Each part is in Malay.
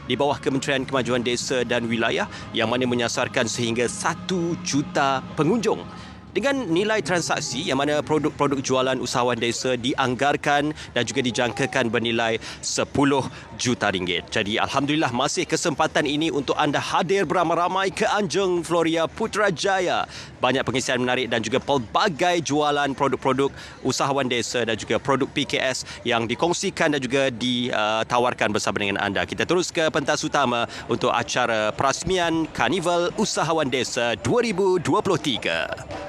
di bawah Kementerian Kemajuan Desa dan Wilayah yang mana menyasarkan sehingga 1 juta pengunjung. Dengan nilai transaksi yang mana produk-produk jualan usahawan desa dianggarkan dan juga dijangkakan bernilai 10 juta ringgit. Jadi Alhamdulillah masih kesempatan ini untuk anda hadir beramai-ramai ke Anjung Floria Putrajaya. Banyak pengisian menarik dan juga pelbagai jualan produk-produk usahawan desa dan juga produk PKS yang dikongsikan dan juga ditawarkan bersama dengan anda. Kita terus ke pentas utama untuk acara perasmian Karnival Usahawan Desa 2023.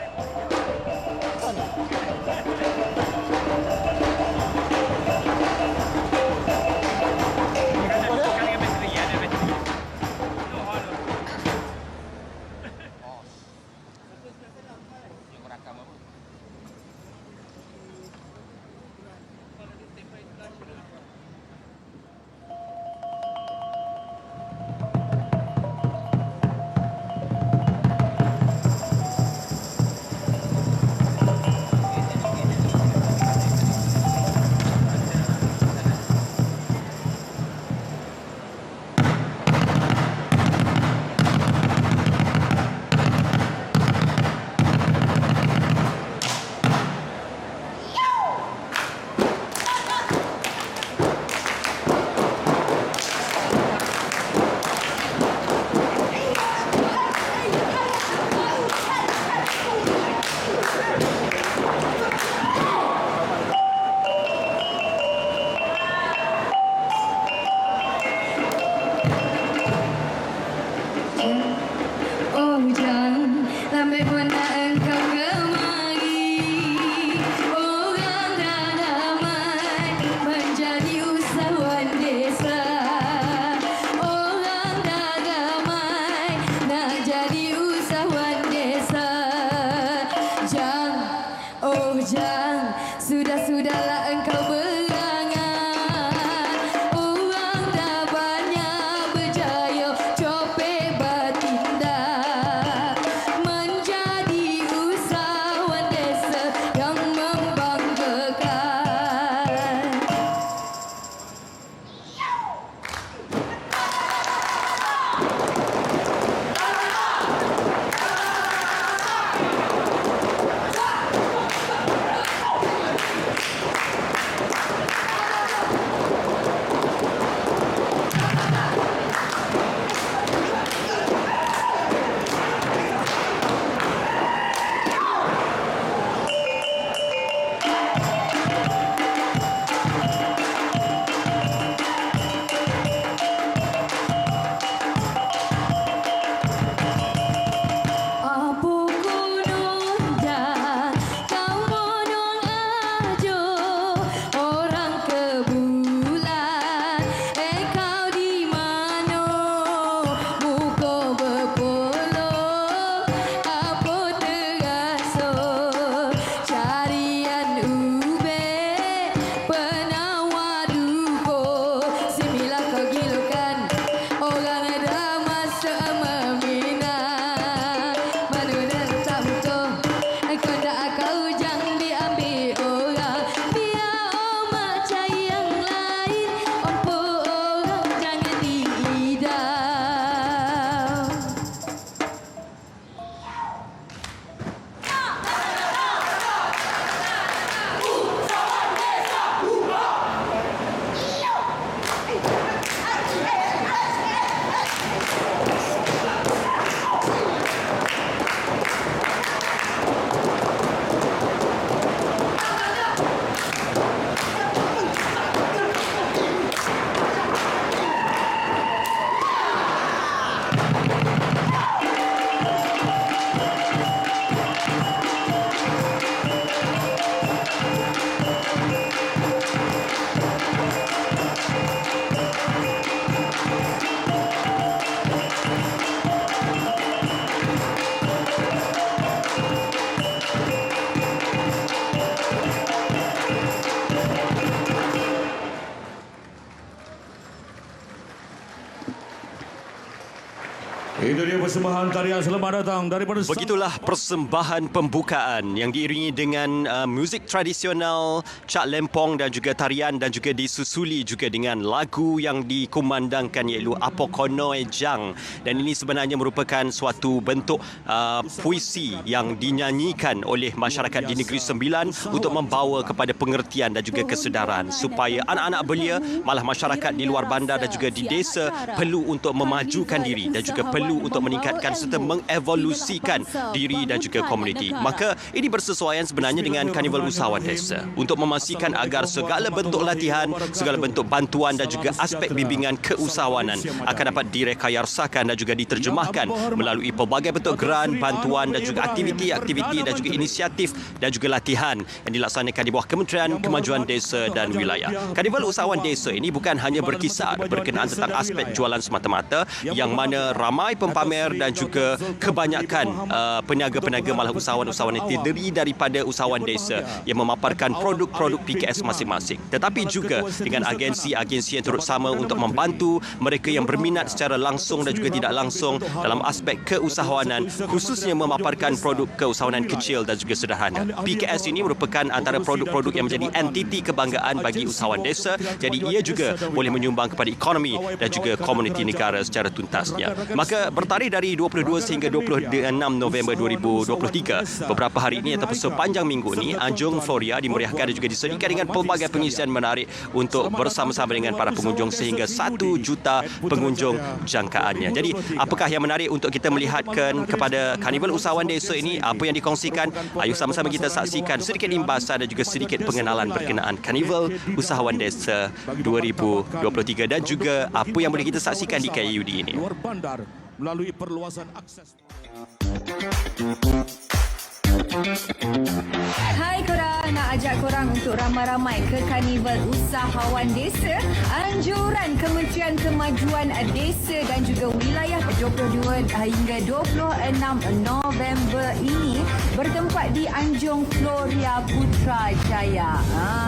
Sudahlah engkau berangan, orang dah banyak berjaya copet bertindak, menjadi usahawan desa yang membanggakan. Itu dia persembahan tarian selamat datang daripada Begitulah persembahan pembukaan yang diiringi dengan muzik tradisional, Cak Lempong dan juga tarian, dan juga disusuli juga dengan lagu yang dikumandangkan iaitu Apa Konoi Jang. Dan ini sebenarnya merupakan suatu bentuk puisi yang dinyanyikan oleh masyarakat di Negeri Sembilan untuk membawa kepada pengertian dan juga kesedaran supaya anak-anak belia, malah masyarakat di luar bandar dan juga di desa perlu untuk memajukan diri dan juga perlu untuk meningkatkan serta mengevolusikan diri dan juga komuniti. Maka ini bersesuaian sebenarnya dengan Karnival Usahawan Desa untuk memastikan agar segala bentuk latihan, segala bentuk bantuan dan juga aspek bimbingan keusahawanan akan dapat direkayarsakan dan juga diterjemahkan melalui pelbagai bentuk geran, bantuan dan juga aktiviti-aktiviti dan juga inisiatif dan juga latihan yang dilaksanakan di bawah Kementerian Kemajuan Desa dan Wilayah. Karnival Usahawan Desa ini bukan hanya berkisar berkenaan tentang aspek jualan semata-mata, yang mana ramai pempamer dan juga kebanyakan peniaga-peniaga malah usahawan-usahawan yang terdiri daripada usahawan desa yang memaparkan produk-produk PKS masing-masing. Tetapi juga dengan agensi-agensi yang turut sama untuk membantu mereka yang berminat secara langsung dan juga tidak langsung dalam aspek keusahawanan, khususnya memaparkan produk keusahawanan kecil dan juga sederhana. PKS ini merupakan antara produk-produk yang menjadi entiti kebanggaan bagi usahawan desa, jadi ia juga boleh menyumbang kepada ekonomi dan juga komuniti negara secara tuntasnya. Maka bertarikh dari 22 sehingga 26 November 2023, beberapa hari ini ataupun sepanjang minggu ini, Anjung Floria dimeriahkan dan juga disediakan dengan pelbagai pengisian menarik untuk bersama-sama dengan para pengunjung sehingga 1 juta pengunjung jangkaannya. Jadi, apakah yang menarik untuk kita melihatkan kepada Karnival Usahawan Desa ini? Apa yang dikongsikan? Ayo sama-sama kita saksikan sedikit imbasan dan juga sedikit pengenalan berkenaan Karnival Usahawan Desa 2023 dan juga apa yang boleh kita saksikan di KUD ini. luar bandar melalui perluasan akses. Hai korang, nak ajak korang untuk ramai-ramai ke Karnival Usahawan Desa. Anjuran Kementerian Kemajuan Desa dan juga Wilayah 22 hingga 26 November ini bertempat di Anjung Floria Putrajaya.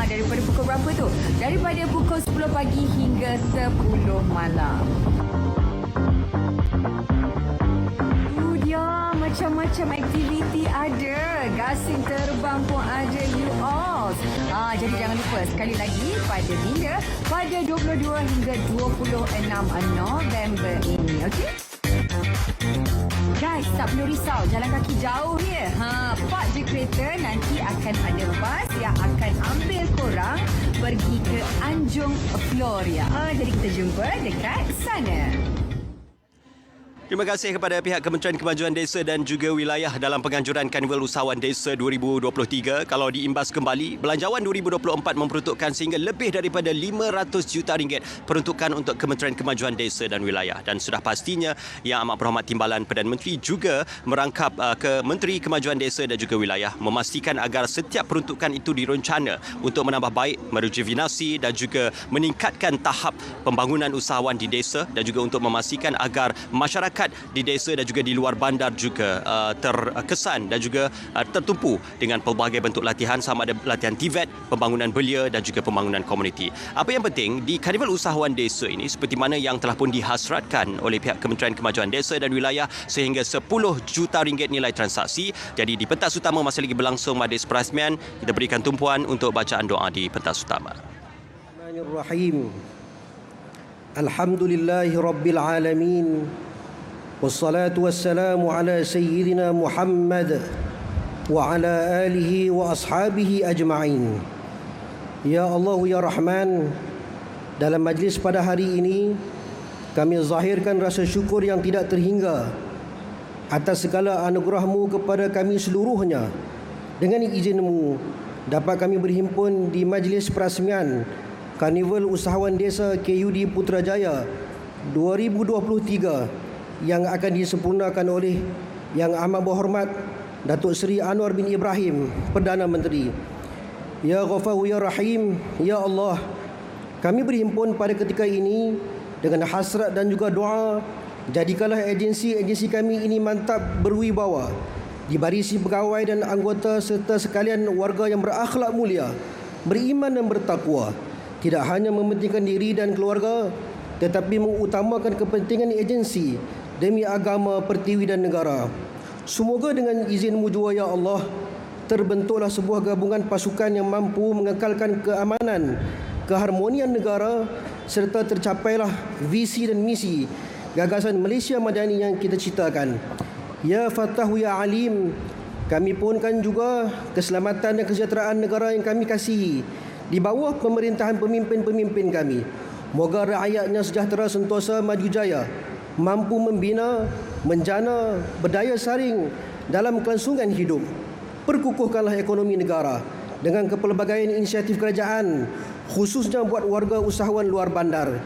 Daripada pukul berapa tu? Daripada pukul 10 pagi hingga 10 malam. Macam-macam aktiviti ada, gasing terbang pun ada, you all. Jadi jangan lupa sekali lagi pada bila? Pada 22 hingga 26 November ini, okey? Guys, tak perlu risau, jalan kaki jauh ya. Park je kereta, nanti akan ada bas yang akan ambil korang pergi ke Anjung Floria. Jadi kita jumpa dekat sana. Terima kasih kepada pihak Kementerian Kemajuan Desa dan juga Wilayah dalam penganjuran Karnival Usahawan Desa 2023. Kalau diimbas kembali, Belanjawan 2024 memperuntukkan sehingga lebih daripada 500 juta ringgit peruntukan untuk Kementerian Kemajuan Desa dan Wilayah. Dan sudah pastinya Yang Amat Berhormat Timbalan Perdana Menteri juga merangkap ke Menteri Kemajuan Desa dan juga Wilayah memastikan agar setiap peruntukan itu direncana untuk menambah baik, merejuvenasi dan juga meningkatkan tahap pembangunan usahawan di desa dan juga untuk memastikan agar masyarakat di desa dan juga di luar bandar juga terkesan dan juga tertumpu dengan pelbagai bentuk latihan, sama ada latihan TVET, pembangunan belia dan juga pembangunan komuniti. Apa yang penting di Karnival Usahawan Desa ini, seperti mana yang telah pun dihasratkan oleh pihak Kementerian Kemajuan Desa dan Wilayah, sehingga 10 juta ringgit nilai transaksi. Jadi di pentas utama masih lagi berlangsung majlis perasmian. Kita berikan tumpuan untuk bacaan doa di pentas utama. Bismillahirrahmanirrahim. Alhamdulillahi Rabbil Alamin. Wassalatu wassalamu ala Sayyidina Muhammad wa ala alihi wa ashabihi ajma'in. Ya Allah, Ya Rahman, dalam majlis pada hari ini kami zahirkan rasa syukur yang tidak terhingga atas segala anugerah-Mu kepada kami seluruhnya. Dengan izin-Mu dapat kami berhimpun di majlis perasmian Karnival Usahawan Desa KUD Putrajaya 2023 yang akan disempurnakan oleh Yang Amat Berhormat Datuk Seri Anwar bin Ibrahim, Perdana Menteri. Ya Ghafaru Ya Rahim, Ya Allah, kami berhimpun pada ketika ini dengan hasrat dan juga doa, jadikanlah agensi-agensi kami ini mantap berwibawa, dibarisi pegawai dan anggota serta sekalian warga yang berakhlak mulia, beriman dan bertakwa, tidak hanya mementingkan diri dan keluarga tetapi mengutamakan kepentingan agensi demi agama, pertiwi dan negara. Semoga dengan izin-Mu jua ya Allah, terbentuklah sebuah gabungan pasukan yang mampu mengekalkan keamanan, keharmonian negara serta tercapailah visi dan misi gagasan Malaysia Madani yang kita citakan. Ya Fattahu Ya Alim, kami pohonkan juga keselamatan dan kesejahteraan negara yang kami kasihi di bawah pemerintahan pemimpin-pemimpin kami. Moga rakyatnya sejahtera, sentosa, maju jaya, mampu membina, menjana, berdaya saring dalam kelangsungan hidup. Perkukuhkanlah ekonomi negara dengan kepelbagaian inisiatif kerajaan, khususnya buat warga usahawan luar bandar.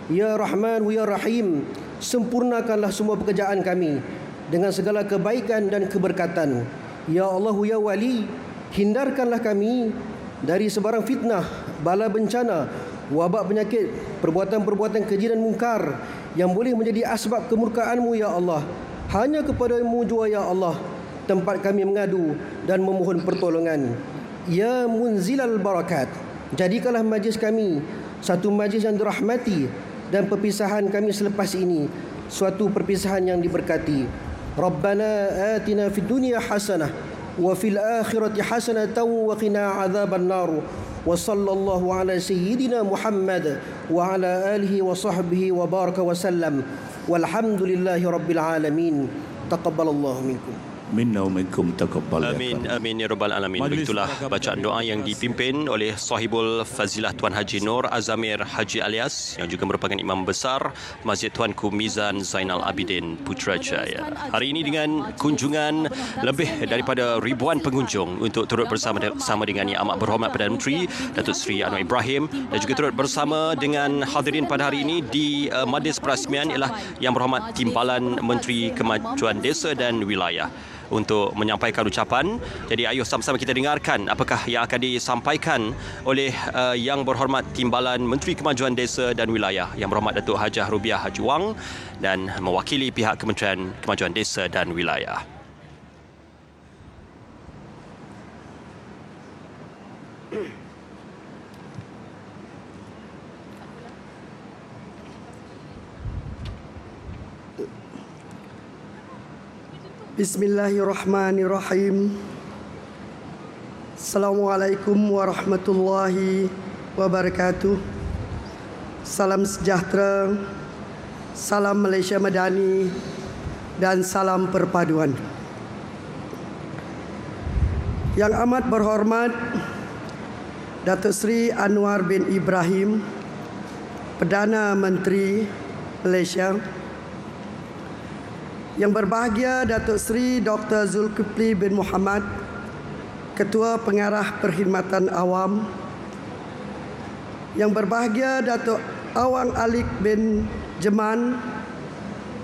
Ya Rahman Ya Rahim, sempurnakanlah semua pekerjaan kami dengan segala kebaikan dan keberkatan. Ya Allah Ya Wali, hindarkanlah kami dari sebarang fitnah, bala bencana, wabak penyakit, perbuatan-perbuatan keji dan mungkar yang boleh menjadi asbab kemurkaan-Mu ya Allah. Hanya kepada-Mu jua ya Allah tempat kami mengadu dan memohon pertolongan. Ya Munzilal Barakat, jadikanlah majlis kami satu majlis yang dirahmati dan perpisahan kami selepas ini suatu perpisahan yang diberkati. Rabbana atina fid dunya hasanah wa fil akhirati hasanatan wa qina adzaban nar. Wa sallallahu ala sayyidina Muhammad wa ala alihi wa sahbihi wa baraka wa sallam. Walhamdulillahi rabbil alamin. Taqabbalallahu minkum. Minna wa minkum taqabbal. Amin, amin ya rabbal alamin. Begitulah bacaan doa yang dipimpin oleh Sahibul Fazilah Tuan Haji Nur Azamir Haji Alias yang juga merupakan imam besar Masjid Tuanku Mizan Zainal Abidin Putrajaya. Hari ini dengan kunjungan lebih daripada ribuan pengunjung untuk turut bersama dengan Yang Amat Berhormat Perdana Menteri Datuk Seri Anwar Ibrahim dan juga turut bersama dengan hadirin pada hari ini di majlis perasmian ialah Yang Berhormat Timbalan Menteri Kemajuan Desa dan Wilayah untuk menyampaikan ucapan. Jadi ayuh sama-sama kita dengarkan apakah yang akan disampaikan oleh Yang Berhormat Timbalan Menteri Kemajuan Desa dan Wilayah Yang Berhormat Datuk Hajah Rubiah Haji Wang dan mewakili pihak Kementerian Kemajuan Desa dan Wilayah. Bismillahirrahmanirrahim. Assalamualaikum warahmatullahi wabarakatuh. Salam sejahtera, salam Malaysia Madani dan salam perpaduan. Yang amat berhormat Datuk Seri Anwar bin Ibrahim, Perdana Menteri Malaysia. Yang berbahagia Datuk Seri Dr. Zulkifli bin Mohamad, Ketua Pengarah Perkhidmatan Awam. Yang berbahagia Datuk Awang Alik bin Jeman,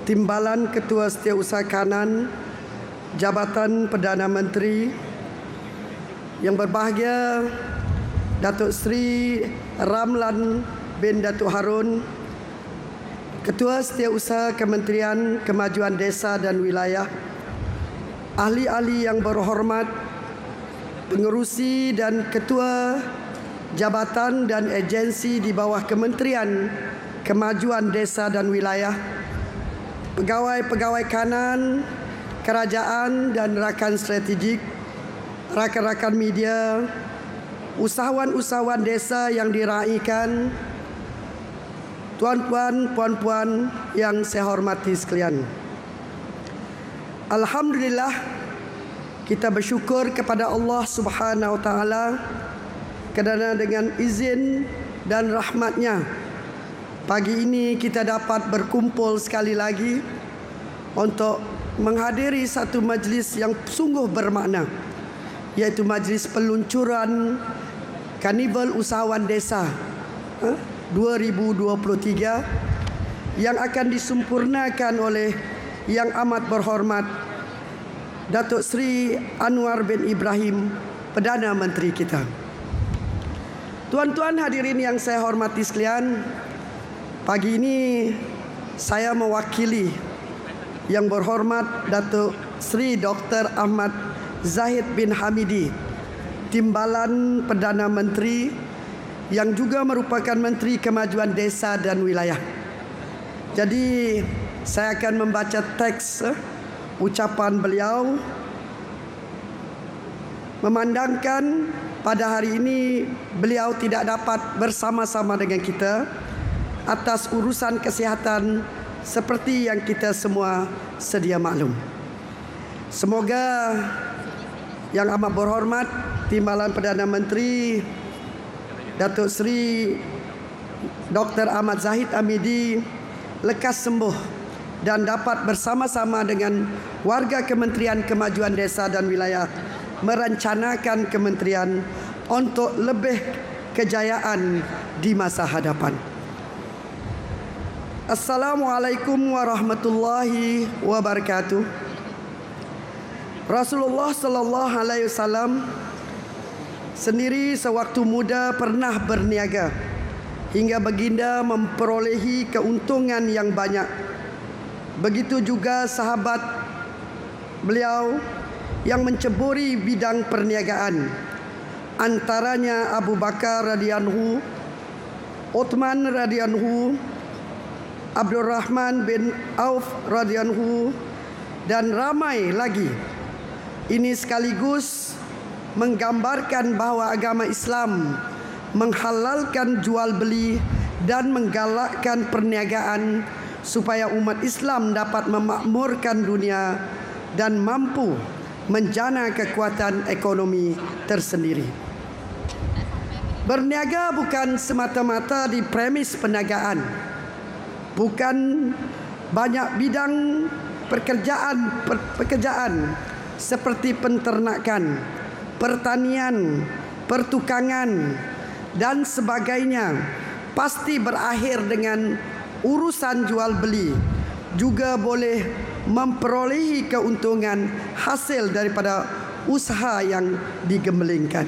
Timbalan Ketua Setiausaha Kanan Jabatan Perdana Menteri. Yang berbahagia Datuk Seri Ramlan bin Datuk Harun, Ketua Setiausaha Kementerian Kemajuan Desa dan Wilayah. Ahli-ahli yang berhormat, pengerusi dan ketua jabatan dan agensi di bawah Kementerian Kemajuan Desa dan Wilayah, pegawai-pegawai kanan, kerajaan dan rakan strategik, rakan-rakan media, usahawan-usahawan desa yang diraikan, tuan-tuan, puan-puan yang saya hormati sekalian. Alhamdulillah, kita bersyukur kepada Allah Subhanahu Wa Taala kerana dengan izin dan rahmat-Nya pagi ini kita dapat berkumpul sekali lagi untuk menghadiri satu majlis yang sungguh bermakna, iaitu majlis peluncuran Karnival Usahawan Desa 2023 yang akan disempurnakan oleh Yang Amat Berhormat Datuk Seri Anwar bin Ibrahim, Perdana Menteri kita. Tuan-tuan hadirin yang saya hormati sekalian, pagi ini saya mewakili Yang Berhormat Datuk Seri Dr. Ahmad Zahid bin Hamidi, Timbalan Perdana Menteri yang juga merupakan Menteri Kemajuan Desa dan Wilayah. Jadi Saya akan membaca teks ucapan beliau memandangkan pada hari ini beliau tidak dapat bersama-sama dengan kita atas urusan kesihatan seperti yang kita semua sedia maklum. Semoga Yang Amat Berhormat Timbalan Perdana Menteri Datuk Seri Dr. Ahmad Zahid Hamidi lekas sembuh dan dapat bersama-sama dengan warga Kementerian Kemajuan Desa dan Wilayah merencanakan kementerian untuk lebih kejayaan di masa hadapan. Assalamualaikum warahmatullahi wabarakatuh. Rasulullah sallallahu alaihi wasallam sendiri sewaktu muda pernah berniaga hingga baginda memperolehi keuntungan yang banyak. Begitu juga sahabat beliau yang menceburi bidang perniagaan, antaranya Abu Bakar radhiyallahu, Uthman radhiyallahu, Abdurrahman bin Auf radhiyallahu, dan ramai lagi. Ini sekaligus menggambarkan bahawa agama Islam menghalalkan jual beli dan menggalakkan perniagaan supaya umat Islam dapat memakmurkan dunia dan mampu menjana kekuatan ekonomi tersendiri. Berniaga bukan semata-mata di premis perniagaan, bukan banyak bidang pekerjaan seperti penternakan, pertanian, pertukangan dan sebagainya pasti berakhir dengan urusan jual beli, juga boleh memperolehi keuntungan hasil daripada usaha yang digemblengkan.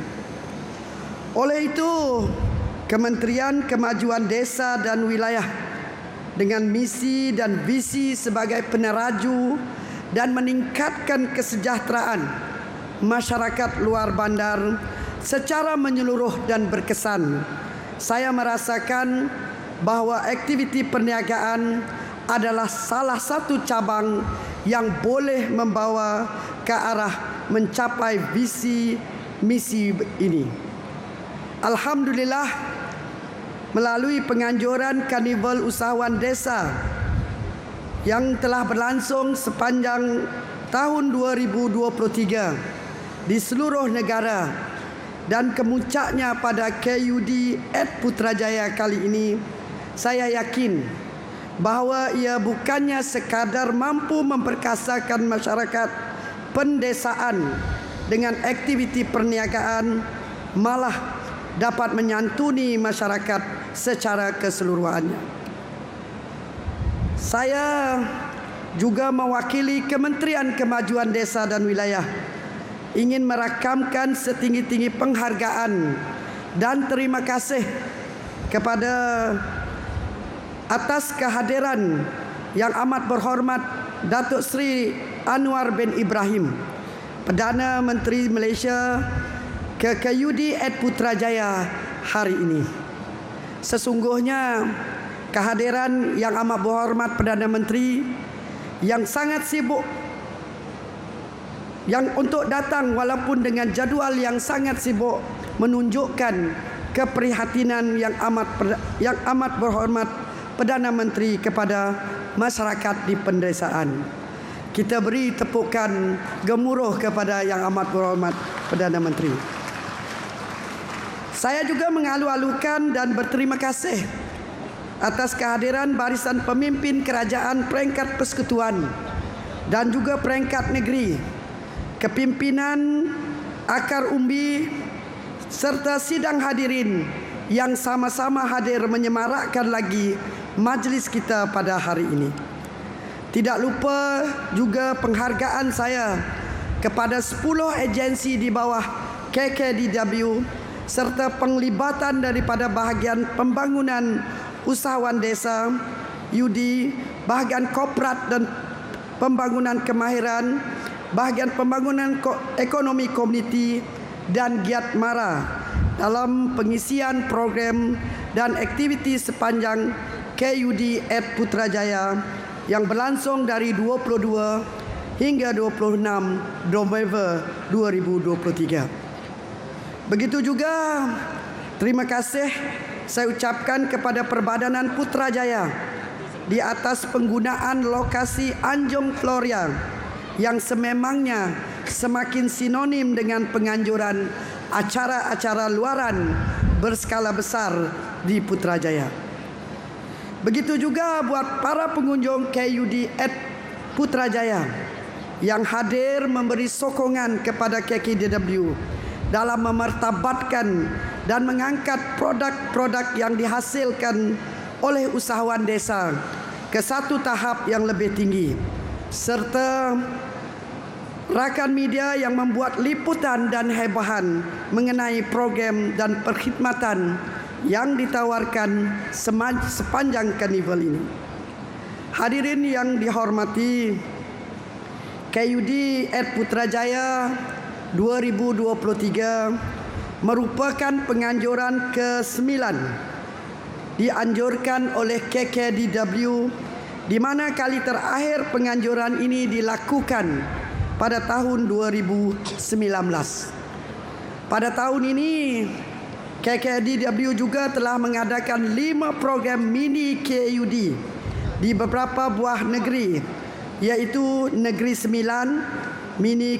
Oleh itu, Kementerian Kemajuan Desa dan Wilayah dengan misi dan visi sebagai peneraju dan meningkatkan kesejahteraan masyarakat luar bandar secara menyeluruh dan berkesan. Saya merasakan bahawa aktiviti perniagaan adalah salah satu cabang yang boleh membawa ke arah mencapai visi misi ini. Alhamdulillah, melalui penganjuran Karnival Usahawan Desa yang telah berlangsung sepanjang tahun 2023 di seluruh negara dan kemuncaknya pada KUD at Putrajaya kali ini, saya yakin bahawa ia bukannya sekadar mampu memperkasakan masyarakat pendesaan dengan aktiviti perniagaan, malah dapat menyantuni masyarakat secara keseluruhannya. Saya juga mewakili Kementerian Kemajuan Desa dan Wilayah ingin merakamkan setinggi-tinggi penghargaan dan terima kasih kepada atas kehadiran Yang Amat Berhormat Datuk Seri Anwar bin Ibrahim, Perdana Menteri Malaysia, ke KUD at Putrajaya hari ini. Sesungguhnya kehadiran Yang Amat Berhormat Perdana Menteri yang sangat sibuk yang untuk datang walaupun dengan jadual yang sangat sibuk menunjukkan keprihatinan yang amat berhormat Perdana Menteri kepada masyarakat di pedesaan. Kita beri tepukan gemuruh kepada Yang Amat Berhormat Perdana Menteri. Saya juga mengalu-alukan dan berterima kasih atas kehadiran barisan pemimpin kerajaan peringkat persekutuan dan juga peringkat negeri, kepimpinan akar umbi serta sidang hadirin yang sama-sama hadir menyemarakkan lagi majlis kita pada hari ini. Tidak lupa juga penghargaan saya kepada 10 agensi di bawah KKDW serta penglibatan daripada bahagian pembangunan usahawan desa, UD, bahagian korporat dan pembangunan kemahiran, bahagian pembangunan ekonomi komuniti dan giat mara dalam pengisian program dan aktiviti sepanjang KUD at Putrajaya yang berlangsung dari 22 hingga 26 November 2023. Begitu juga terima kasih saya ucapkan kepada Perbadanan Putrajaya di atas penggunaan lokasi Anjung Floria yang sememangnya semakin sinonim dengan penganjuran acara-acara luaran berskala besar di Putrajaya. Begitu juga buat para pengunjung KUD at Putrajaya yang hadir memberi sokongan kepada KKDW dalam memartabatkan dan mengangkat produk-produk yang dihasilkan oleh usahawan desa ke satu tahap yang lebih tinggi, serta rakan media yang membuat liputan dan hebohan mengenai program dan perkhidmatan yang ditawarkan sepanjang karnival ini. Hadirin yang dihormati, KUD at Putrajaya 2023 merupakan penganjuran ke-9 dianjurkan oleh KKDW, di mana kali terakhir penganjuran ini dilakukan pada tahun 2019. Pada tahun ini KKDW juga telah mengadakan 5 program mini KUD di beberapa buah negeri, iaitu Negeri Sembilan mini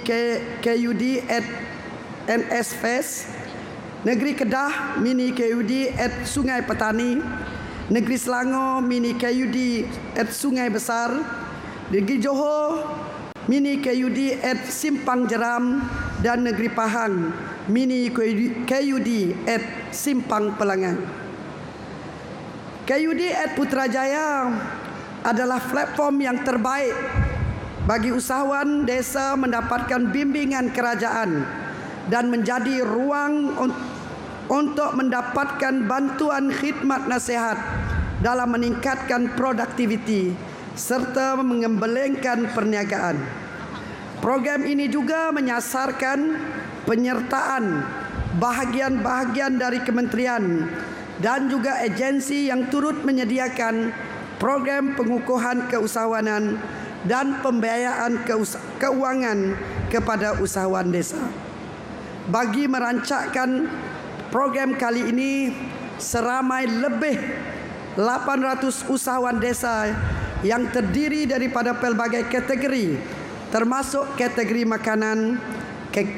KUD at NS Fest, Negeri Kedah mini KUD at Sungai Petani, Negeri Selangor mini KUD at Sungai Besar, Negeri Johor mini KUD at Simpang Jeram, dan Negeri Pahang mini KUD at Simpang Pelangan. KUD at Putrajaya adalah platform yang terbaik bagi usahawan desa mendapatkan bimbingan kerajaan dan menjadi ruang untuk mendapatkan bantuan khidmat nasihat dalam meningkatkan produktiviti serta mengembelengkan perniagaan. Program ini juga menyasarkan penyertaan bahagian-bahagian dari kementerian dan juga agensi yang turut menyediakan program pengukuhan keusahawanan dan pembiayaan keuangan kepada usahawan desa. Bagi merancangkan program kali ini, seramai lebih 800 usahawan desa yang terdiri daripada pelbagai kategori, termasuk kategori makanan,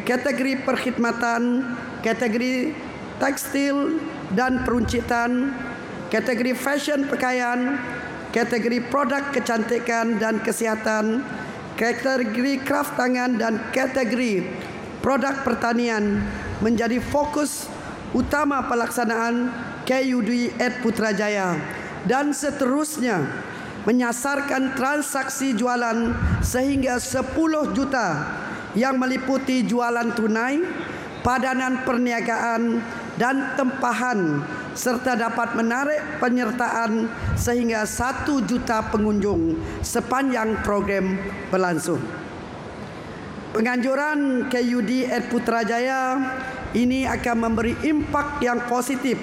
kategori perkhidmatan, kategori tekstil dan peruncitan, kategori fashion pakaian, kategori produk kecantikan dan kesihatan, kategori kraft tangan, dan kategori produk pertanian menjadi fokus utama pelaksanaan KUD at Putrajaya, dan seterusnya menyasarkan transaksi jualan sehingga 10 juta yang meliputi jualan tunai, padanan perniagaan dan tempahan, serta dapat menarik penyertaan sehingga 1 juta pengunjung sepanjang program berlangsung. Penganjuran KUD at Putrajaya ini akan memberi impak yang positif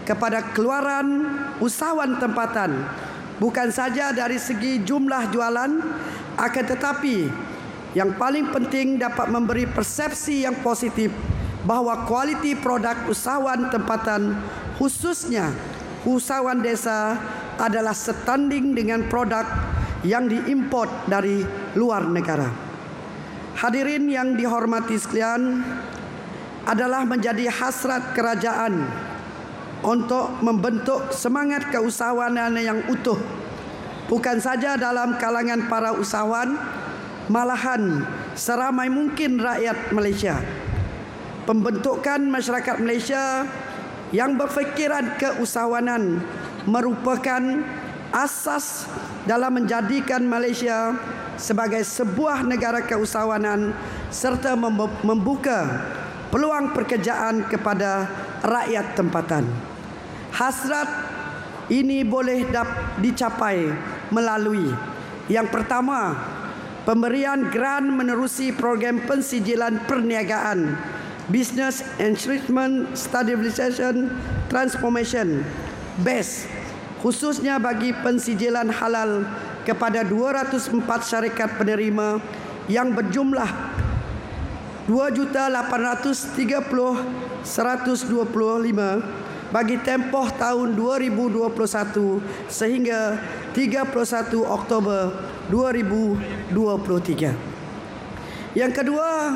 kepada keluaran usahawan tempatan, bukan saja dari segi jumlah jualan, akan tetapi yang paling penting dapat memberi persepsi yang positif bahawa kualiti produk usahawan tempatan, khususnya usahawan desa, adalah setanding dengan produk yang diimport dari luar negara. Hadirin yang dihormati sekalian, adalah menjadi hasrat kerajaan untuk membentuk semangat keusahawanan yang utuh, bukan saja dalam kalangan para usahawan, malahan seramai mungkin rakyat Malaysia. Pembentukan masyarakat Malaysia yang berfikiran keusahawanan merupakan asas dalam menjadikan Malaysia sebagai sebuah negara keusahawanan serta membuka peluang pekerjaan kepada rakyat tempatan. Hasrat ini boleh dicapai melalui yang pertama, pemberian grant menerusi program pensijilan perniagaan, Business Enrichment Stabilization Transformation BEST, khususnya bagi pensijilan halal kepada 204 syarikat penerima yang berjumlah 2.830.125 bagi tempoh tahun 2021 sehingga 31 Oktober 2023. Yang kedua,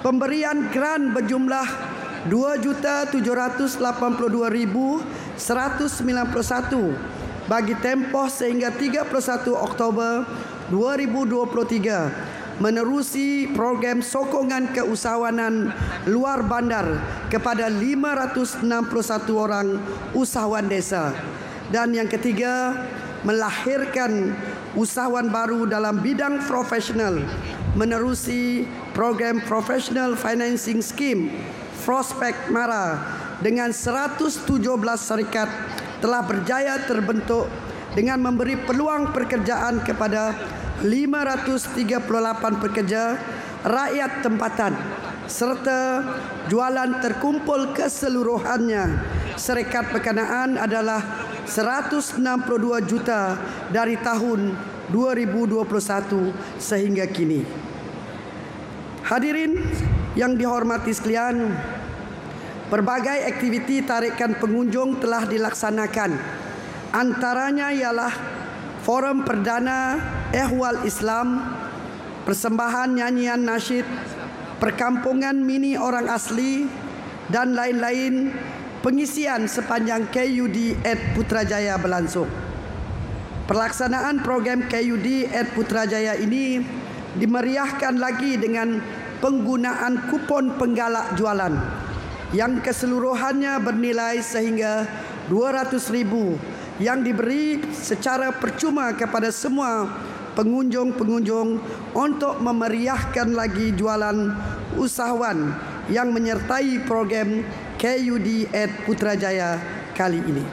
pemberian grant berjumlah 2.782.191 bagi tempoh sehingga 31 Oktober 2023 menerusi program sokongan keusahawanan luar bandar kepada 561 orang usahawan desa. Dan yang ketiga, melahirkan usahawan baru dalam bidang profesional menerusi program Professional Financing Scheme Prospek Mara dengan 117 syarikat telah berjaya terbentuk dengan memberi peluang pekerjaan kepada 538 pekerja rakyat tempatan serta jualan terkumpul keseluruhannya syarikat berkenaan adalah 162 juta dari tahun 2021 sehingga kini. Hadirin yang dihormati sekalian, berbagai aktiviti tarikan pengunjung telah dilaksanakan. Antaranya ialah Forum Perdana Ehwal Islam, persembahan nyanyian nasyid, perkampungan mini orang asli dan lain-lain pengisian sepanjang KUD at Putrajaya berlangsung. Pelaksanaan program KUD at Putrajaya ini dimeriahkan lagi dengan penggunaan kupon penggalak jualan yang keseluruhannya bernilai sehingga 200,000 yang diberi secara percuma kepada semua pengunjung-pengunjung untuk memeriahkan lagi jualan usahawan yang menyertai program KUD at Putrajaya kali ini.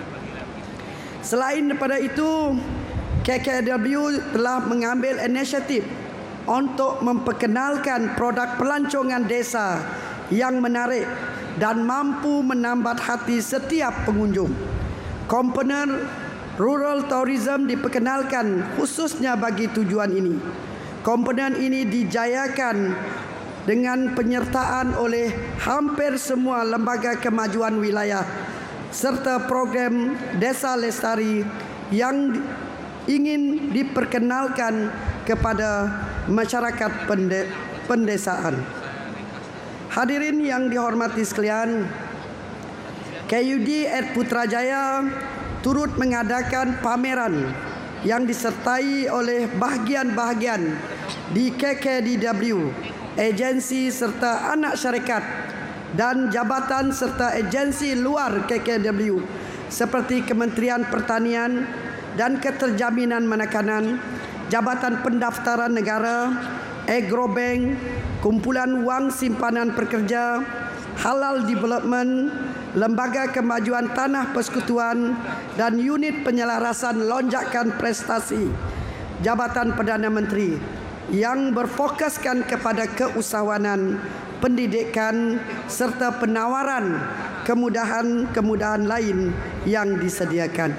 Selain daripada itu, KKW telah mengambil inisiatif untuk memperkenalkan produk pelancongan desa yang menarik dan mampu menambat hati setiap pengunjung. Komponen rural tourism diperkenalkan khususnya bagi tujuan ini. Komponen ini dijayakan dengan penyertaan oleh hampir semua lembaga kemajuan wilayah serta program Desa Lestari yang ingin diperkenalkan kepada masyarakat pendesaan. Hadirin yang dihormati sekalian, KUD at Putrajaya turut mengadakan pameran yang disertai oleh bahagian-bahagian di KKDW, agensi serta anak syarikat dan jabatan serta agensi luar KKDW seperti Kementerian Pertanian dan Keterjaminan Makanan, Jabatan Pendaftaran Negara, Agrobank, Kumpulan Wang Simpanan Pekerja, Halal Development, Lembaga Kemajuan Tanah Persekutuan dan Unit Penyelarasan Lonjakan Prestasi Jabatan Perdana Menteri yang berfokuskan kepada keusahawanan, pendidikan serta penawaran kemudahan-kemudahan lain yang disediakan.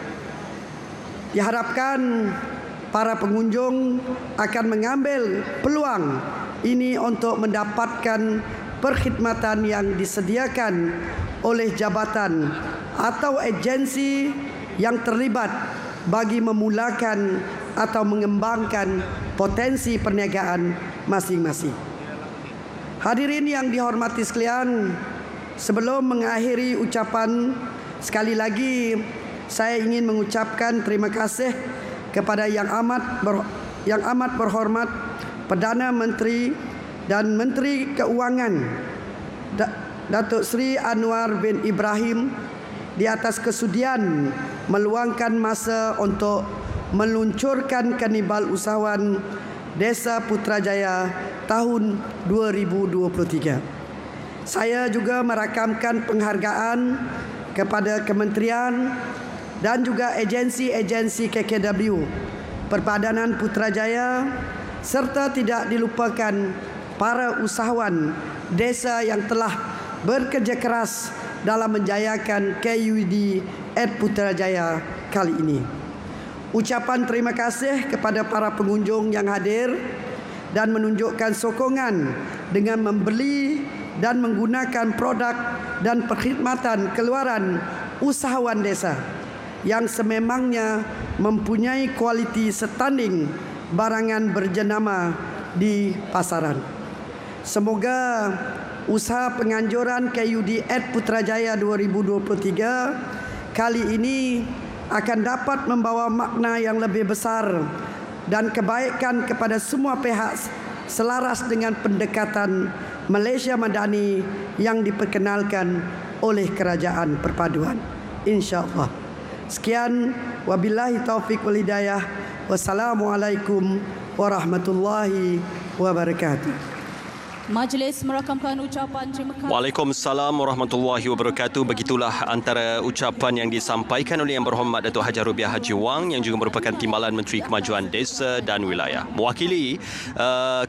Diharapkan para pengunjung akan mengambil peluang ini untuk mendapatkan perkhidmatan yang disediakan oleh jabatan atau agensi yang terlibat bagi memulakan atau mengembangkan potensi perniagaan masing-masing. Hadirin yang dihormati sekalian, sebelum mengakhiri ucapan, sekali lagi saya ingin mengucapkan terima kasih kepada yang amat berhormat Perdana Menteri dan Menteri Keuangan Datuk Seri Anwar bin Ibrahim di atas kesudian meluangkan masa untuk meluncurkan Karnival Usahawan Desa Putrajaya tahun 2023. Saya juga merakamkan penghargaan kepada kementerian dan juga agensi-agensi KKW, Perbadanan Putrajaya serta tidak dilupakan para usahawan desa yang telah bekerja keras dalam menjayakan KUD at Putrajaya kali ini. Ucapan terima kasih kepada para pengunjung yang hadir dan menunjukkan sokongan dengan membeli dan menggunakan produk dan perkhidmatan keluaran usahawan desa yang sememangnya mempunyai kualiti setanding barangan berjenama di pasaran. Semoga usaha penganjuran KUD Ed Putrajaya 2023 kali ini akan dapat membawa makna yang lebih besar dan kebaikan kepada semua pihak selaras dengan pendekatan Malaysia Madani yang diperkenalkan oleh Kerajaan Perpaduan, insya-Allah. Sekian, wabillahi taufik wal hidayah. Wassalamualaikum warahmatullahi wabarakatuh. Majlis merakamkan ucapan terima kasih. Waalaikumsalam warahmatullahi wabarakatuh. Begitulah antara ucapan yang disampaikan oleh Yang Berhormat Datuk Haji Rubiah Haji Wang yang juga merupakan Timbalan Menteri Kemajuan Desa dan Wilayah. Mewakili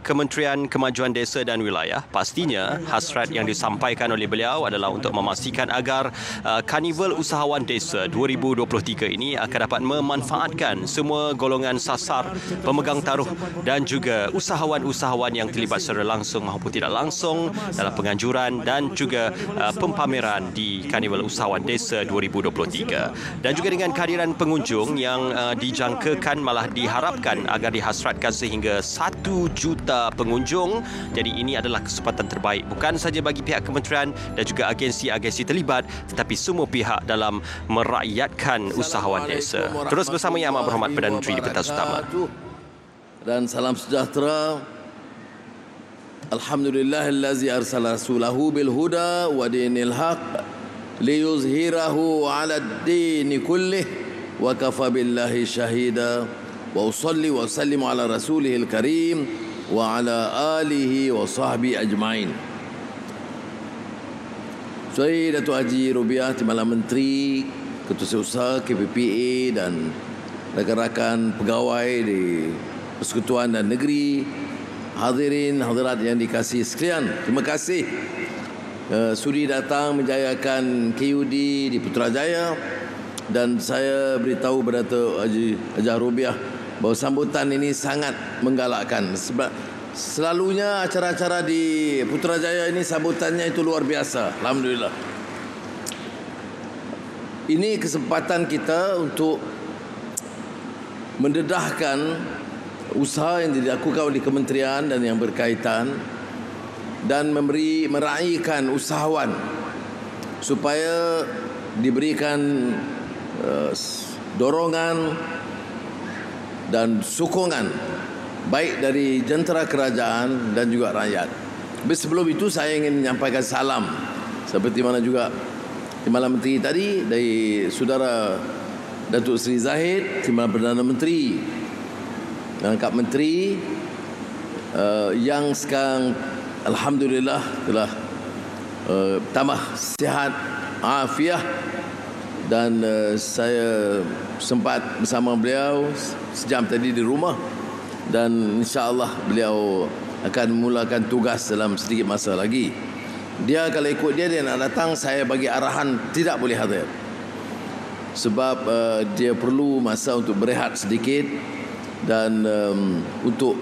Kementerian Kemajuan Desa dan Wilayah, pastinya hasrat yang disampaikan oleh beliau adalah untuk memastikan agar Karnival Usahawan Desa 2023 ini akan dapat memanfaatkan semua golongan sasar, pemegang taruh dan juga usahawan-usahawan yang terlibat secara langsung maupun tidak langsung dalam penganjuran dan juga pempameran di Karnival Usahawan Desa 2023. Dan juga dengan kehadiran pengunjung yang dijangkakan malah diharapkan agar dihasratkan sehingga 1 juta pengunjung. Jadi ini adalah kesempatan terbaik bukan saja bagi pihak kementerian dan juga agensi-agensi terlibat, tetapi semua pihak dalam merakyatkan usahawan desa. Terus bersama Yang Amat Berhormat Perdana Menteri di pentas utama. Dan salam sejahtera. Alhamdulillahillazi arsala rasulahu bil huda wa dinil haq liyuzhirahu 'ala ad-dini kullih wa kafa billahi shahida wa usalli wa sallimu ala rasulihil karim wa ala alihi wa sahbihi ajma'in. Saya Datuk Haji Rubiah Timbalan Menteri, Ketua Usaha KPPA dan rakan-rakan pegawai di Persekutuan dan Negeri, hadirin hadirat yang dikasihi sekalian, terima kasih sudi datang menjayakan KUD di Putrajaya. Dan saya beritahu kepada Datuk Haji Rubiah bahawa sambutan ini sangat menggalakkan. Sebab selalunya acara-acara di Putrajaya ini sambutannya itu luar biasa. Alhamdulillah. Ini kesempatan kita untuk mendedahkan usaha yang dilakukan oleh kementerian dan yang berkaitan dan meraihkan usahawan supaya diberikan dorongan dan sokongan baik dari jentera kerajaan dan juga rakyat. Tapi sebelum itu saya ingin menyampaikan salam seperti mana juga Timbalan Menteri tadi dari saudara Datuk Seri Zahid, Timbalan Perdana Menteri dan Kak Menteri yang sekarang alhamdulillah telah tambah sihat afiah. Dan saya sempat bersama beliau sejam tadi di rumah dan insya-Allah beliau akan memulakan tugas dalam sedikit masa lagi. Dia kalau ikut dia nak datang, saya bagi arahan tidak boleh hadir sebab dia perlu masa untuk berehat sedikit dan untuk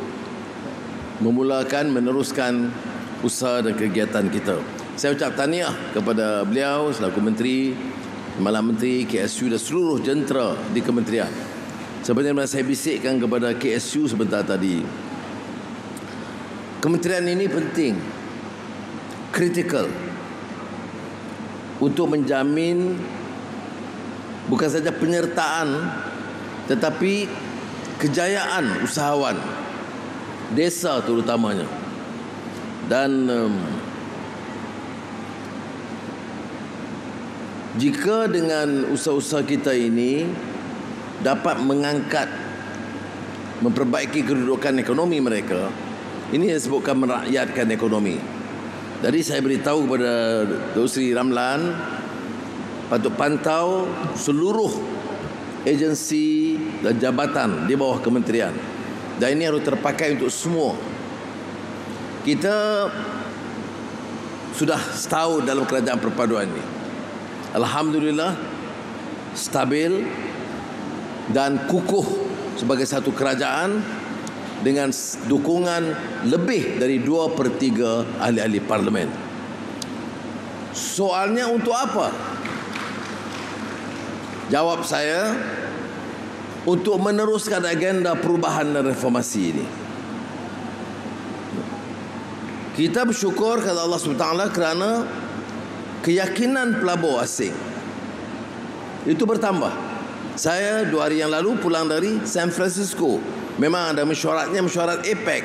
meneruskan usaha dan kegiatan kita. Saya ucap tahniah kepada beliau selaku Menteri, Timbalan Menteri, KSU dan seluruh jentera di kementerian. Seperti yang saya bisikkan kepada KSU sebentar tadi, kementerian ini penting, kritikal untuk menjamin bukan saja penyertaan tetapi kejayaan usahawan desa terutamanya. Dan jika dengan usaha-usaha kita ini dapat mengangkat, memperbaiki kedudukan ekonomi mereka, ini disebutkan merakyatkan ekonomi. Jadi saya beritahu kepada Dr. Sri Ramlan patut pantau seluruh agensi dan jabatan di bawah kementerian. Dan ini harus terpakai untuk semua. Kita sudah setahun dalam kerajaan perpaduan ini. Alhamdulillah stabil dan kukuh sebagai satu kerajaan dengan dukungan lebih dari 2/3 ahli-ahli parlimen. Soalnya untuk apa? Jawab saya, untuk meneruskan agenda perubahan dan reformasi ini. Kita bersyukur kepada Allah SWT kerana keyakinan pelabur asing itu bertambah. Saya 2 hari yang lalu pulang dari San Francisco. Memang ada mesyuarat APEC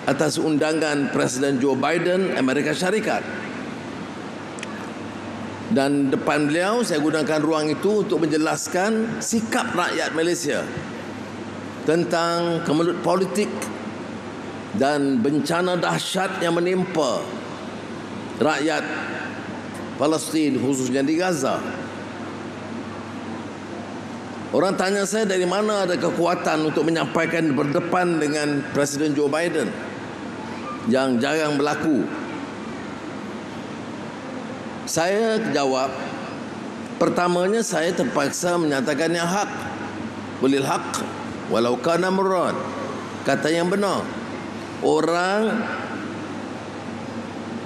atas undangan Presiden Joe Biden Amerika Syarikat. Dan depan beliau saya gunakan ruang itu untuk menjelaskan sikap rakyat Malaysia tentang kemelut politik dan bencana dahsyat yang menimpa rakyat Palestin, khususnya di Gaza. Orang tanya saya dari mana ada kekuatan untuk menyampaikan berdepan dengan Presiden Joe Biden yang jarang berlaku. Saya jawab, pertamanya saya terpaksa menyatakan yang hak. Walil haq walau kana murad. Kata yang benar. Orang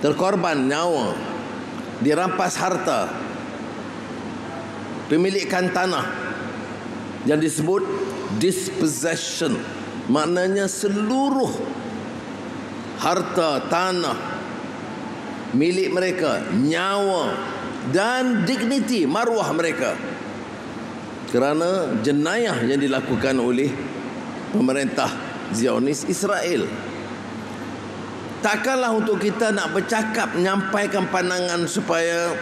terkorban nyawa, dirampas harta, pemilikan tanah yang disebut dispossession, maknanya seluruh harta, tanah milik mereka, nyawa dan dignity, maruah mereka, kerana jenayah yang dilakukan oleh pemerintah Zionis Israel. Takkanlah untuk kita nak bercakap, menyampaikan pandangan supaya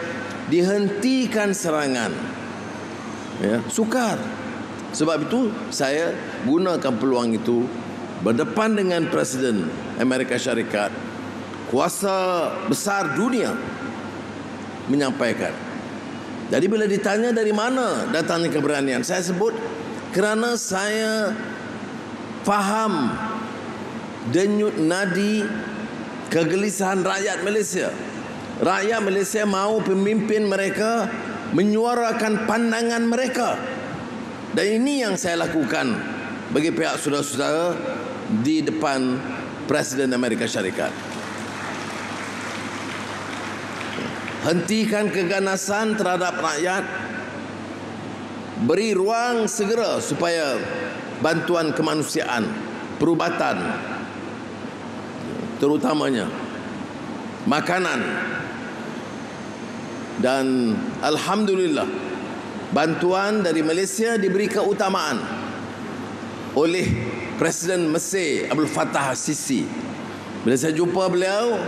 dihentikan serangan, ya, sukar. Sebab itu saya gunakan peluang itu berdepan dengan Presiden Amerika Syarikat, kuasa besar dunia, menyampaikan. Jadi bila ditanya dari mana datangnya keberanian, saya sebut kerana saya faham denyut nadi kegelisahan rakyat Malaysia. Rakyat Malaysia mahu pemimpin mereka menyuarakan pandangan mereka. Dan ini yang saya lakukan bagi pihak saudara-saudara di depan Presiden Amerika Syarikat. Hentikan keganasan terhadap rakyat. Beri ruang segera supaya bantuan kemanusiaan, perubatan, terutamanya makanan, dan alhamdulillah bantuan dari Malaysia diberi keutamaan oleh Presiden Mesir Abdul Fattah Sisi. Bila saya jumpa beliau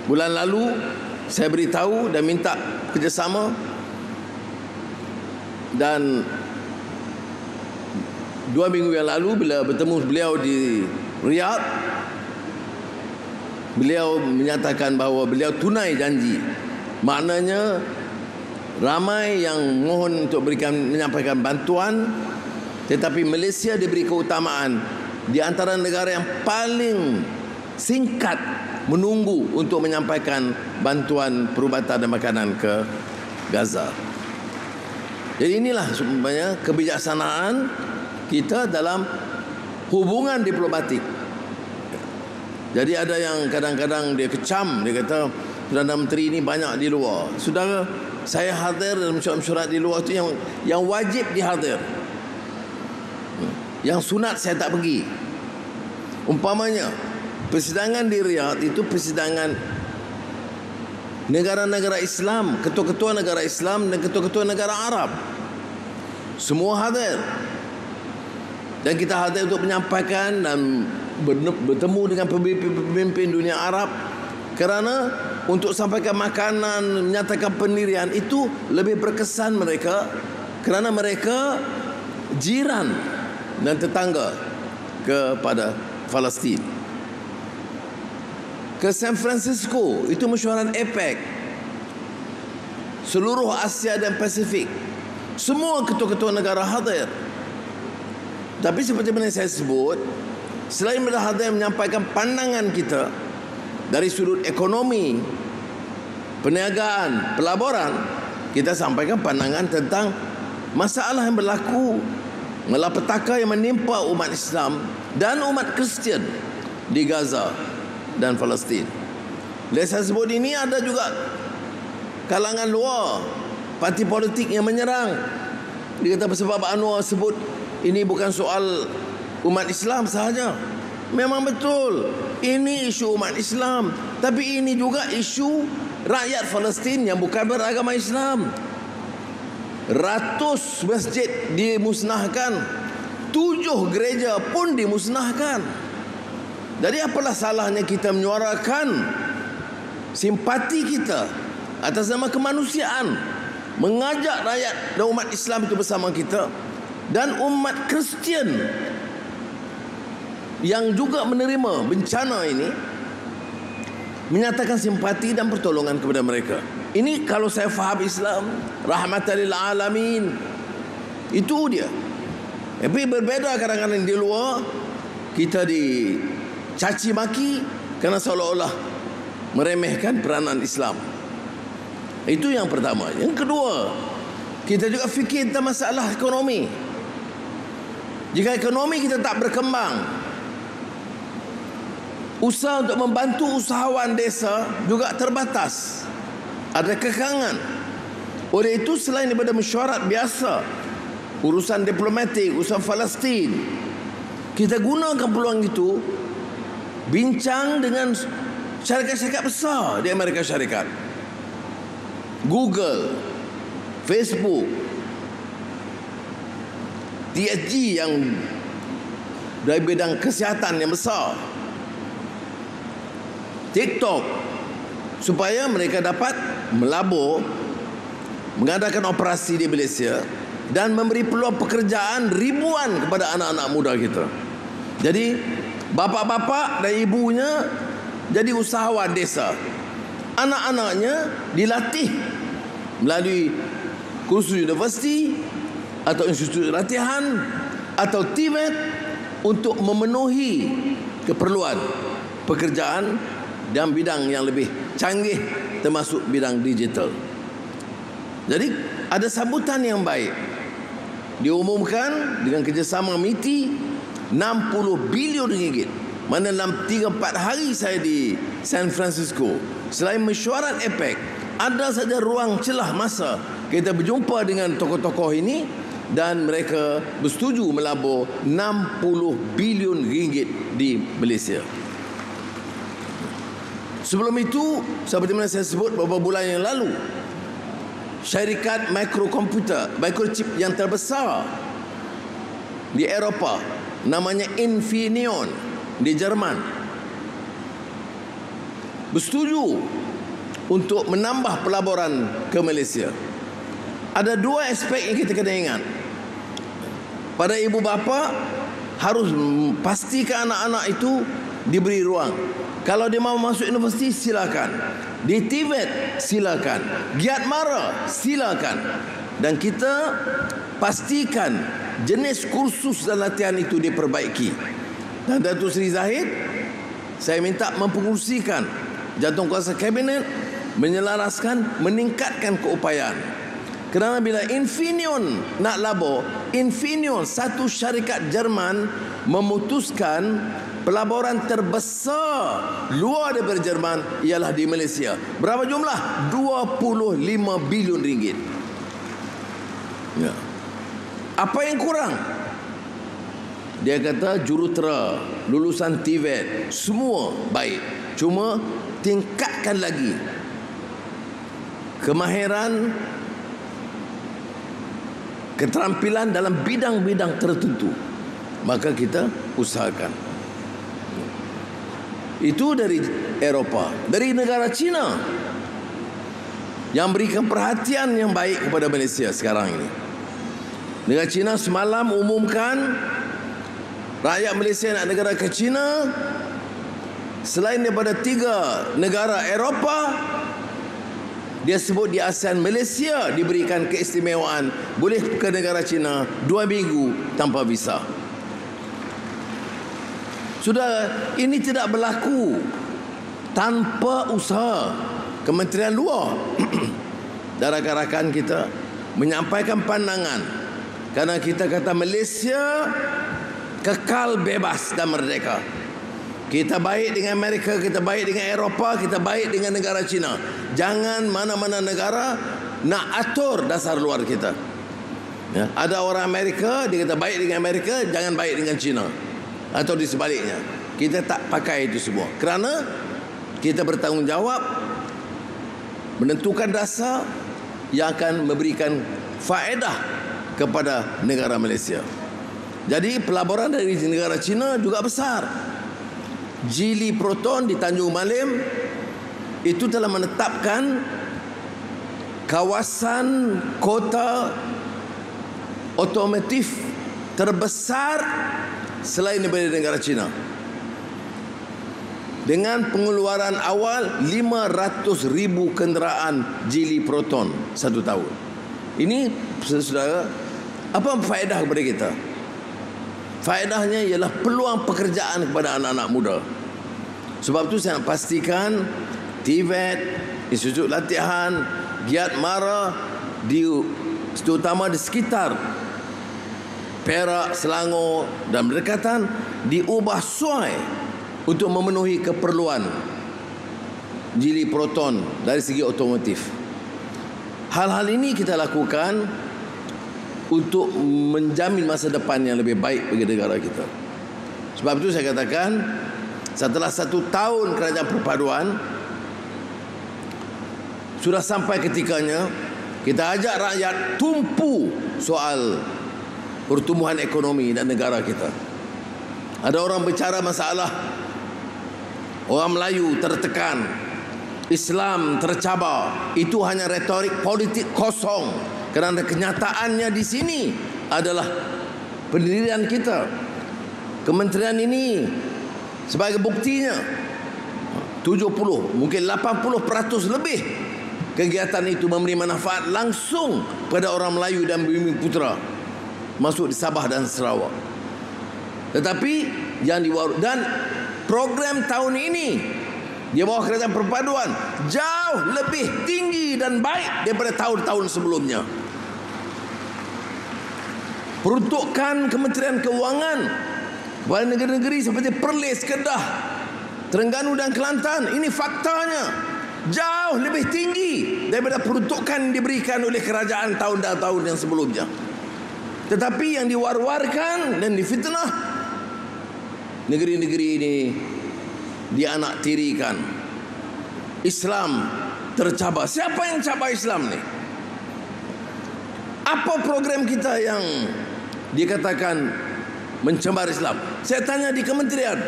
bulan lalu, saya beritahu dan minta kerjasama. Dan 2 minggu yang lalu bila bertemu beliau di Riyadh, beliau menyatakan bahawa beliau tunai janji. Maknanya ramai yang mohon untuk menyampaikan bantuan, tetapi Malaysia diberi keutamaan di antara negara yang paling singkat menunggu untuk menyampaikan bantuan perubatan dan makanan ke Gaza. Jadi inilah sebenarnya kebijaksanaan kita dalam hubungan diplomatik. Jadi ada yang kadang-kadang dia kecam, dia kata Perdana Menteri ini banyak di luar. Saudara, saya hadir dalam mesyuarat di luar itu yang wajib dihadir. Yang sunat saya tak pergi. Umpamanya persidangan di Riyadh itu persidangan negara-negara Islam, ketua-ketua negara Islam dan ketua-ketua negara Arab. Semua hadir. Dan kita hadir untuk menyampaikan dan bertemu dengan pemimpin dunia Arab, kerana untuk sampaikan makanan, menyatakan pendirian itu lebih berkesan mereka, kerana mereka jiran dan tetangga kepada Palestin. Ke San Francisco, itu mesyuarat APEC, seluruh Asia dan Pasifik, semua ketua-ketua negara hadir. Tapi seperti mana saya sebut, selain hadir menyampaikan pandangan kita dari sudut ekonomi, perniagaan, pelaburan, kita sampaikan pandangan tentang masalah yang berlaku malapetaka yang menimpa umat Islam dan umat Kristian di Gaza dan Palestin. Bila saya sebut ini, ada juga kalangan luar, parti politik yang menyerang. Dia kata sebab Anwar sebut ini bukan soal umat Islam sahaja. Memang betul, ini isu umat Islam, tapi ini juga isu rakyat Palestin yang bukan beragama Islam. Ratus masjid dimusnahkan, 7 gereja pun dimusnahkan. Jadi apalah salahnya kita menyuarakan simpati kita atas nama kemanusiaan, mengajak rakyat dan umat Islam itu bersama kita, dan umat Kristian yang juga menerima bencana ini, menyatakan simpati dan pertolongan kepada mereka. Ini kalau saya faham Islam, rahmatan lil alamin, itu dia. Tapi berbeza kadang-kadang di luar, kita dicaci maki kerana seolah-olah meremehkan peranan Islam. Itu yang pertama. Yang kedua, kita juga fikir tentang masalah ekonomi. Jika ekonomi kita tak berkembang, usaha untuk membantu usahawan desa juga terbatas, ada kekangan. Oleh itu, selain daripada mesyuarat biasa, urusan diplomatik, urusan Palestin, kita gunakan peluang itu bincang dengan syarikat-syarikat besar di Amerika Syarikat, Google, Facebook, TSG yang dari bidang kesihatan yang besar, TikTok, supaya mereka dapat melabur, mengadakan operasi di Malaysia dan memberi peluang pekerjaan ribuan kepada anak-anak muda kita. Jadi bapa-bapa dan ibunya jadi usahawan desa, anak-anaknya dilatih melalui kursus universiti atau institut latihan atau TVET untuk memenuhi keperluan pekerjaan dalam bidang yang lebih canggih, termasuk bidang digital. Jadi ada sambutan yang baik. Diumumkan dengan kerjasama MITI 60 bilion ringgit. Mana dalam 3-4 hari saya di San Francisco, selain mesyuarat APEC, ada saja ruang celah masa kita berjumpa dengan tokoh-tokoh ini dan mereka bersetuju melabur 60 bilion ringgit di Malaysia. Sebelum itu, seperti mana saya sebut beberapa bulan yang lalu, syarikat microchip yang terbesar di Eropah, namanya Infineon di Jerman, bersetuju untuk menambah pelaburan ke Malaysia. Ada 2 aspek yang kita kena ingat. Pada ibu bapa, harus pastikan anak-anak itu diberi ruang. Kalau dia mahu masuk universiti, silakan. Di TVET, silakan. Giat mara, silakan. Dan kita pastikan jenis kursus dan latihan itu diperbaiki. Dan Datuk Seri Zahid, saya minta mempengurusikan Jawatankuasa Kabinet menyelaraskan, meningkatkan keupayaan. Kerana bila Infineon nak labur, Infineon, satu syarikat Jerman, memutuskan pelaburan terbesar luar daripada Jerman ialah di Malaysia. Berapa jumlah? 25 bilion ringgit. Ya. Apa yang kurang? Dia kata jurutera, lulusan TVET, semua baik. Cuma tingkatkan lagi kemahiran, keterampilan dalam bidang-bidang tertentu. Maka kita usahakan. Itu dari Eropah. Dari negara China yang berikan perhatian yang baik kepada Malaysia sekarang ini. Negara China semalam umumkan rakyat Malaysia nak negara ke China, selain daripada 3 negara Eropah, dia sebut di ASEAN, Malaysia diberikan keistimewaan boleh ke negara China 2 minggu tanpa visa. Sudah, ini tidak berlaku tanpa usaha Kementerian Luar dan rakan-rakan kita menyampaikan pandangan Karena kita kata Malaysia kekal bebas dan merdeka. Kita baik dengan Amerika, kita baik dengan Eropah, kita baik dengan negara China. Jangan mana-mana negara nak atur dasar luar kita. Ya, ada orang Amerika, dia kata baik dengan Amerika, jangan baik dengan China. Atau di sebaliknya. Kita tak pakai itu semua. Kerana kita bertanggungjawab menentukan dasar yang akan memberikan faedah kepada negara Malaysia. Jadi pelaburan dari negara China juga besar. Geely Proton di Tanjung Malim itu telah menetapkan kawasan kota otomotif terbesar selain daripada negara China. Dengan pengeluaran awal 500,000 kenderaan Geely Proton satu tahun. Ini saudara, apa faedah kepada kita? Faedahnya ialah peluang pekerjaan kepada anak-anak muda. Sebab itu saya nak pastikan TVET, Institut Latihan, Giat Mara terutama di sekitar Perak, Selangor dan berdekatan diubah suai untuk memenuhi keperluan Geely Proton dari segi otomotif. Hal-hal ini kita lakukan untuk menjamin masa depan yang lebih baik bagi negara kita. Sebab itu saya katakan, setelah 1 tahun kerajaan perpaduan, sudah sampai ketikanya kita ajak rakyat tumpu soal pertumbuhan ekonomi dan negara kita. Ada orang bicara masalah orang Melayu tertekan, Islam tercabar. Itu hanya retorik politik kosong. Kerana kenyataannya di sini adalah pendirian kita. Kementerian ini sebagai buktinya 70, mungkin 80% lebih kegiatan itu memberi manfaat langsung pada orang Melayu dan Bumi Putra masuk di Sabah dan Sarawak. Tetapi dan program tahun ini di bawah kerajaan perpaduan jauh lebih tinggi dan baik daripada tahun-tahun sebelumnya. Peruntukan Kementerian Keuangan kepada negeri-negeri seperti Perlis, Kedah, Terengganu dan Kelantan, ini faktanya jauh lebih tinggi daripada peruntukan yang diberikan oleh kerajaan tahun-tahun yang sebelumnya. Tetapi yang diwar-warkan dan difitnah, negeri-negeri ini dianaktirikan. Islam tercabar. Siapa yang cabar Islam ni? Apa program kita yang dikatakan mencemar Islam? Saya tanya di kementerian,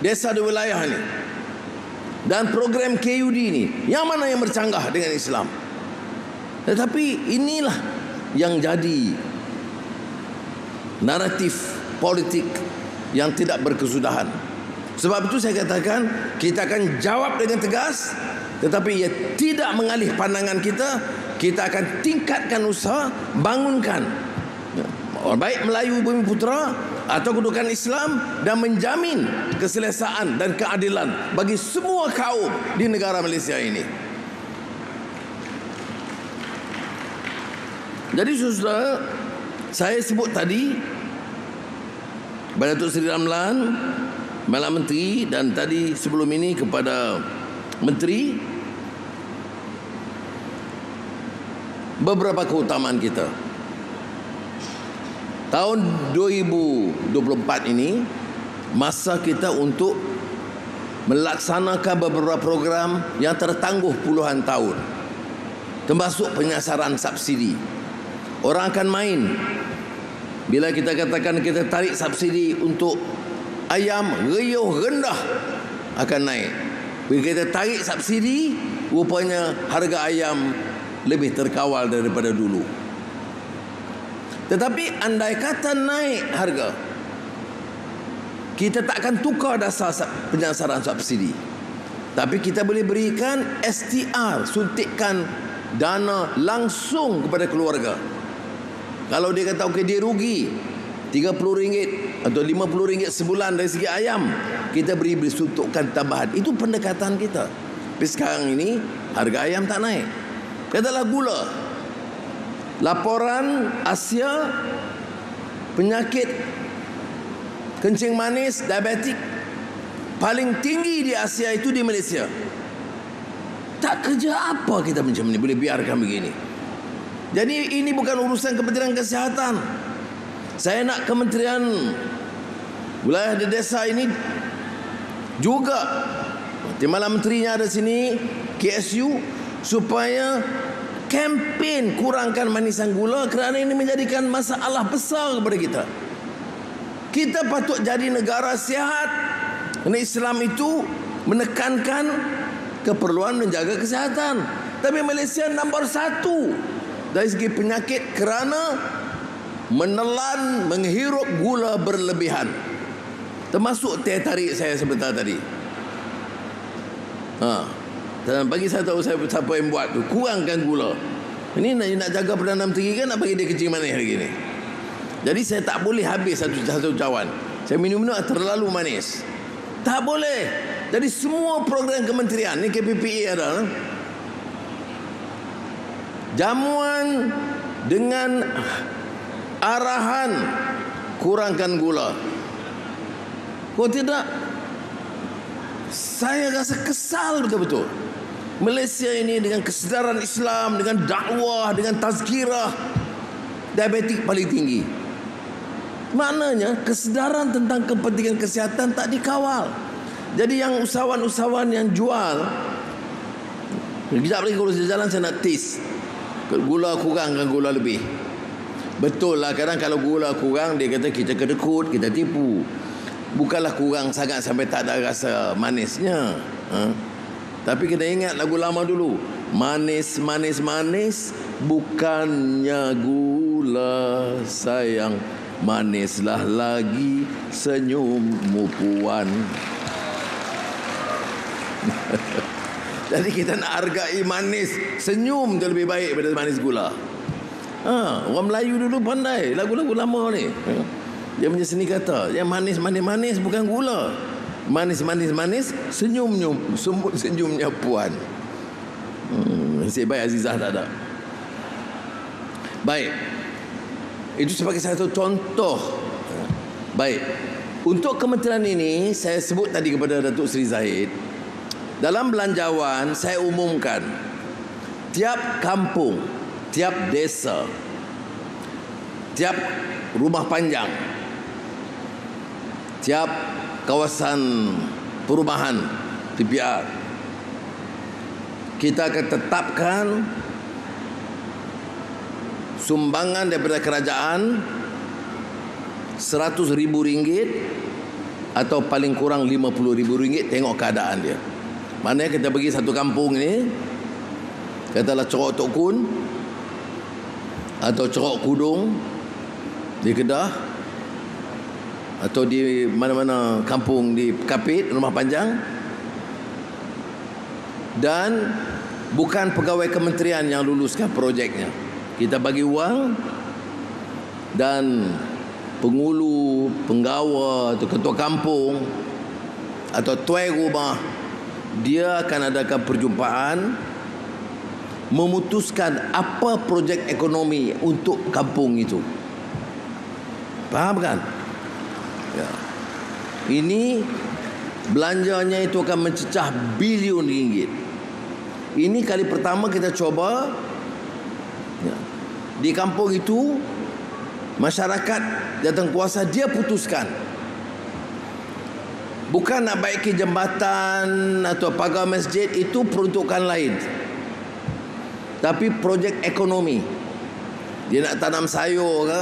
desa di wilayah ni, dan program KUD ni, yang mana yang bercanggah dengan Islam? Tetapi inilah yang jadi naratif politik yang tidak berkesudahan. Sebab itu saya katakan kita akan jawab dengan tegas, tetapi ia tidak mengalih pandangan kita. Kita akan tingkatkan usaha, bangunkan baik Melayu Bumi Putra atau kedudukan Islam dan menjamin keselesaan dan keadilan bagi semua kaum di negara Malaysia ini. Jadi saudara, saya sebut tadi kepada Datuk Seri Ramlan, Malak Menteri, dan tadi sebelum ini kepada Menteri, beberapa keutamaan kita. Tahun 2024 ini masa kita untuk melaksanakan beberapa program yang tertangguh puluhan tahun, termasuk penyasaran subsidi. Orang akan main bila kita katakan kita tarik subsidi untuk ayam, riuh rendah akan naik. Bila kita tarik subsidi, rupanya harga ayam lebih terkawal daripada dulu. Tetapi andai kata naik harga, kita tak akan tukar dasar penyasaran subsidi, tapi kita boleh berikan STR, suntikan dana langsung kepada keluarga. Kalau dia kata okey, dia rugi RM30 atau RM50 sebulan dari segi ayam, kita beri suntukan tambahan. Itu pendekatan kita. Tapi sekarang ini harga ayam tak naik. Katalah gula. Laporan Asia penyakit kencing manis, diabetik paling tinggi di Asia itu di Malaysia. Tak kerja apa kita macam ni, boleh biarkan begini. Jadi ini bukan urusan Kementerian Kesihatan. Saya nak Kementerian Wilayah dan Desa ini juga, Timbalan Menterinya ada sini, KSU, supaya kempen kurangkan manisan gula, kerana ini menjadikan masalah besar kepada kita. Kita patut jadi negara sihat. Kerana Islam itu menekankan keperluan menjaga kesihatan. Tapi Malaysia nombor 1 dari segi penyakit kerana menelan, menghirup gula berlebihan. Termasuk teh tarik saya sebentar tadi. Dan bagi saya tahu siapa yang buat tu, kurangkan gula. Ini nak jaga Perdana Menteri kan, nak bagi dia kencing manis hari ni. Jadi saya tak boleh habis satu cawan. Saya minum terlalu manis. Tak boleh. Jadi semua program kementerian ni, KPPA ada, jamuan dengan arahan kurangkan gula. Kalau tidak, saya rasa kesal betul-betul. Malaysia ini dengan kesedaran Islam, dengan dakwah, dengan tazkirah, diabetik paling tinggi. Maknanya kesedaran tentang kepentingan kesihatan tak dikawal. Jadi yang usahawan-usahawan yang jual, kejap lagi kalau saya jalan saya nak taste, gula kurang kan gula lebih. Betul lah, kadang kalau gula kurang dia kata kita kedekut, kita tipu. Bukanlah kurang sangat sampai tak ada rasa manisnya. Tapi kita ingat lagu lama dulu, manis, manis, manis, bukannya gula sayang, manislah lagi senyummu puan. Jadi kita nak hargai manis, senyum tu lebih baik daripada manis gula. Orang Melayu dulu pandai lagu-lagu lama ni. Dia punya seni kata, yang manis, manis, manis bukan gula. Manis, manis, manis, senyumnya, senyumnya puan. Nasib baik Azizah tak ada. Baik. Itu sebagai satu contoh. Baik. Untuk kementerian ini, saya sebut tadi kepada Datuk Seri Zahid, dalam belanjawan saya umumkan tiap kampung, tiap desa, tiap rumah panjang, tiap kawasan perumahan TPR, kita akan tetapkan sumbangan daripada kerajaan RM100,000 atau paling kurang RM50,000, tengok keadaan dia. Maknanya kita pergi satu kampung ni, katalah Cerok Tok Kun atau Cerok Kudung di Kedah, atau di mana-mana kampung di Kapit, rumah panjang, dan bukan pegawai kementerian yang luluskan projeknya. Kita bagi wang, dan pengulu, penggawa atau ketua kampung atau tuai rumah, dia akan adakan perjumpaan memutuskan apa projek ekonomi untuk kampung itu. Faham kan? Ya. Ini belanjanya itu akan mencecah bilion ringgit. Ini kali pertama kita coba. Ya. Di kampung itu masyarakat datang kuasa, dia putuskan. Bukan nak baiki jembatan atau pagar masjid, itu peruntukan lain. Tapi projek ekonomi. Dia nak tanam sayur ke,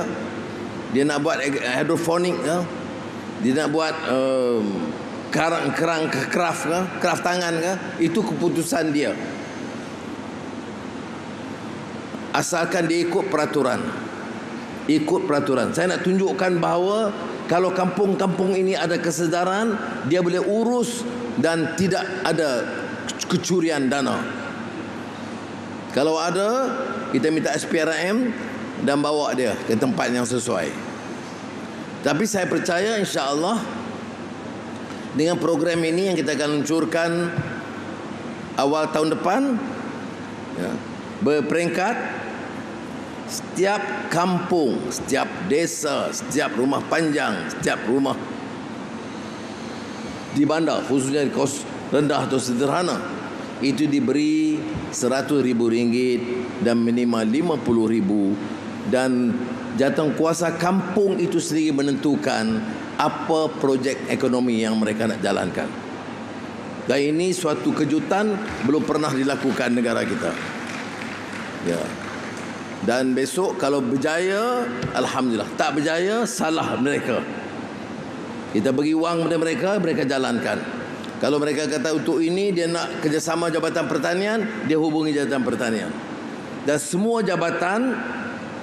dia nak buat hidroponik ke, dia nak buat kerang craft ke, craft tangan ke, itu keputusan dia. Asalkan dia ikut peraturan. Ikut peraturan. Saya nak tunjukkan bahawa kalau kampung-kampung ini ada kesedaran, dia boleh urus dan tidak ada kecurian dana. Kalau ada, kita minta SPRM dan bawa dia ke tempat yang sesuai. Tapi saya percaya insya-Allah dengan program ini yang kita akan luncurkan awal tahun depan, ya, berperingkat setiap kampung, setiap desa, setiap rumah panjang, setiap rumah di bandar, khususnya di kos rendah atau sederhana, itu diberi RM100,000 dan minimal RM50,000, dan jawatan kuasa kampung itu sendiri menentukan apa projek ekonomi yang mereka nak jalankan. Dan ini suatu kejutan, belum pernah dilakukan negara kita. Ya. Dan besok kalau berjaya, alhamdulillah. Tak berjaya, salah mereka. Kita bagi wang kepada mereka, mereka jalankan. Kalau mereka kata untuk ini dia nak kerjasama Jabatan Pertanian, dia hubungi Jabatan Pertanian. Dan semua jabatan,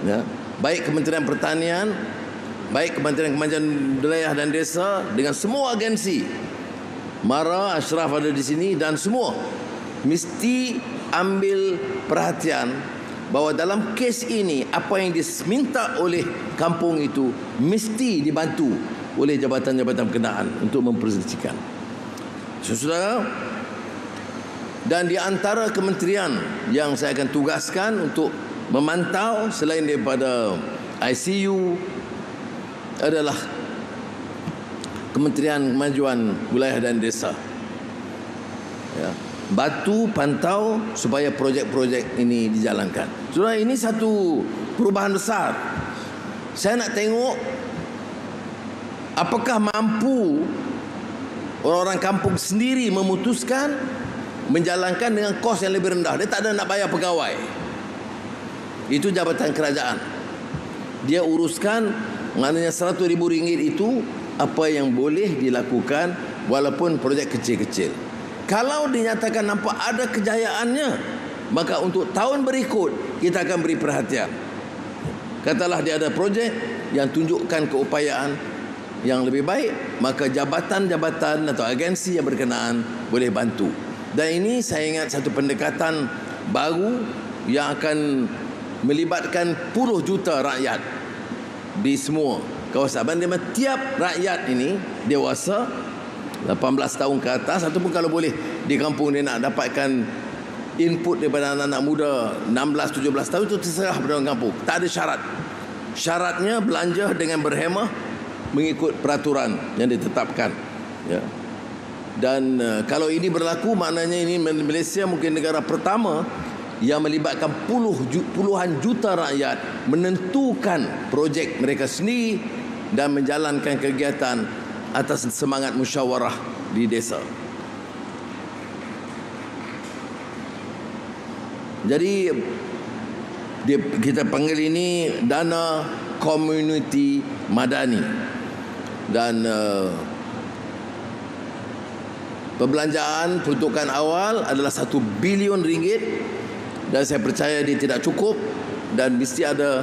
ya, baik Kementerian Pertanian, baik Kementerian Kemajuan Wilayah dan Desa, dengan semua agensi, Mara, Ashraf ada di sini, dan semua mesti ambil perhatian bahawa dalam kes ini apa yang diminta oleh kampung itu mesti dibantu oleh jabatan-jabatan berkenaan untuk mempresentasikan. Saudara, dan di antara kementerian yang saya akan tugaskan untuk memantau selain daripada ICU adalah Kementerian Kemajuan Wilayah dan Desa. Ya. Bantu pantau supaya projek-projek ini dijalankan. Saudara, ini satu perubahan besar. Saya nak tengok apakah mampu orang-orang kampung sendiri memutuskan menjalankan dengan kos yang lebih rendah. Dia tak ada nak bayar pegawai. Itu jabatan kerajaan. Dia uruskan, maknanya RM100,000 itu apa yang boleh dilakukan walaupun projek kecil-kecil. Kalau dinyatakan nampak ada kejayaannya, maka untuk tahun berikut kita akan beri perhatian. Katalah dia ada projek yang tunjukkan keupayaan yang lebih baik, maka jabatan-jabatan atau agensi yang berkenaan boleh bantu. Dan ini saya ingat satu pendekatan baru yang akan melibatkan puluh juta rakyat di semua kawasan. Di mana tiap rakyat ini dewasa 18 tahun ke atas, ataupun kalau boleh di kampung dia nak dapatkan input daripada anak-anak muda 16-17 tahun, itu terserah pada orang kampung. Tak ada syarat. Syaratnya belanja dengan berhemah mengikut peraturan yang ditetapkan. Ya. Dan kalau ini berlaku, maknanya ini Malaysia mungkin negara pertama yang melibatkan puluhan juta rakyat menentukan projek mereka sendiri dan menjalankan kegiatan atas semangat musyawarah di desa. Jadi kita panggil ini dana komuniti madani, dan perbelanjaan peruntukan awal adalah RM1 bilion, dan saya percaya dia tidak cukup dan mesti ada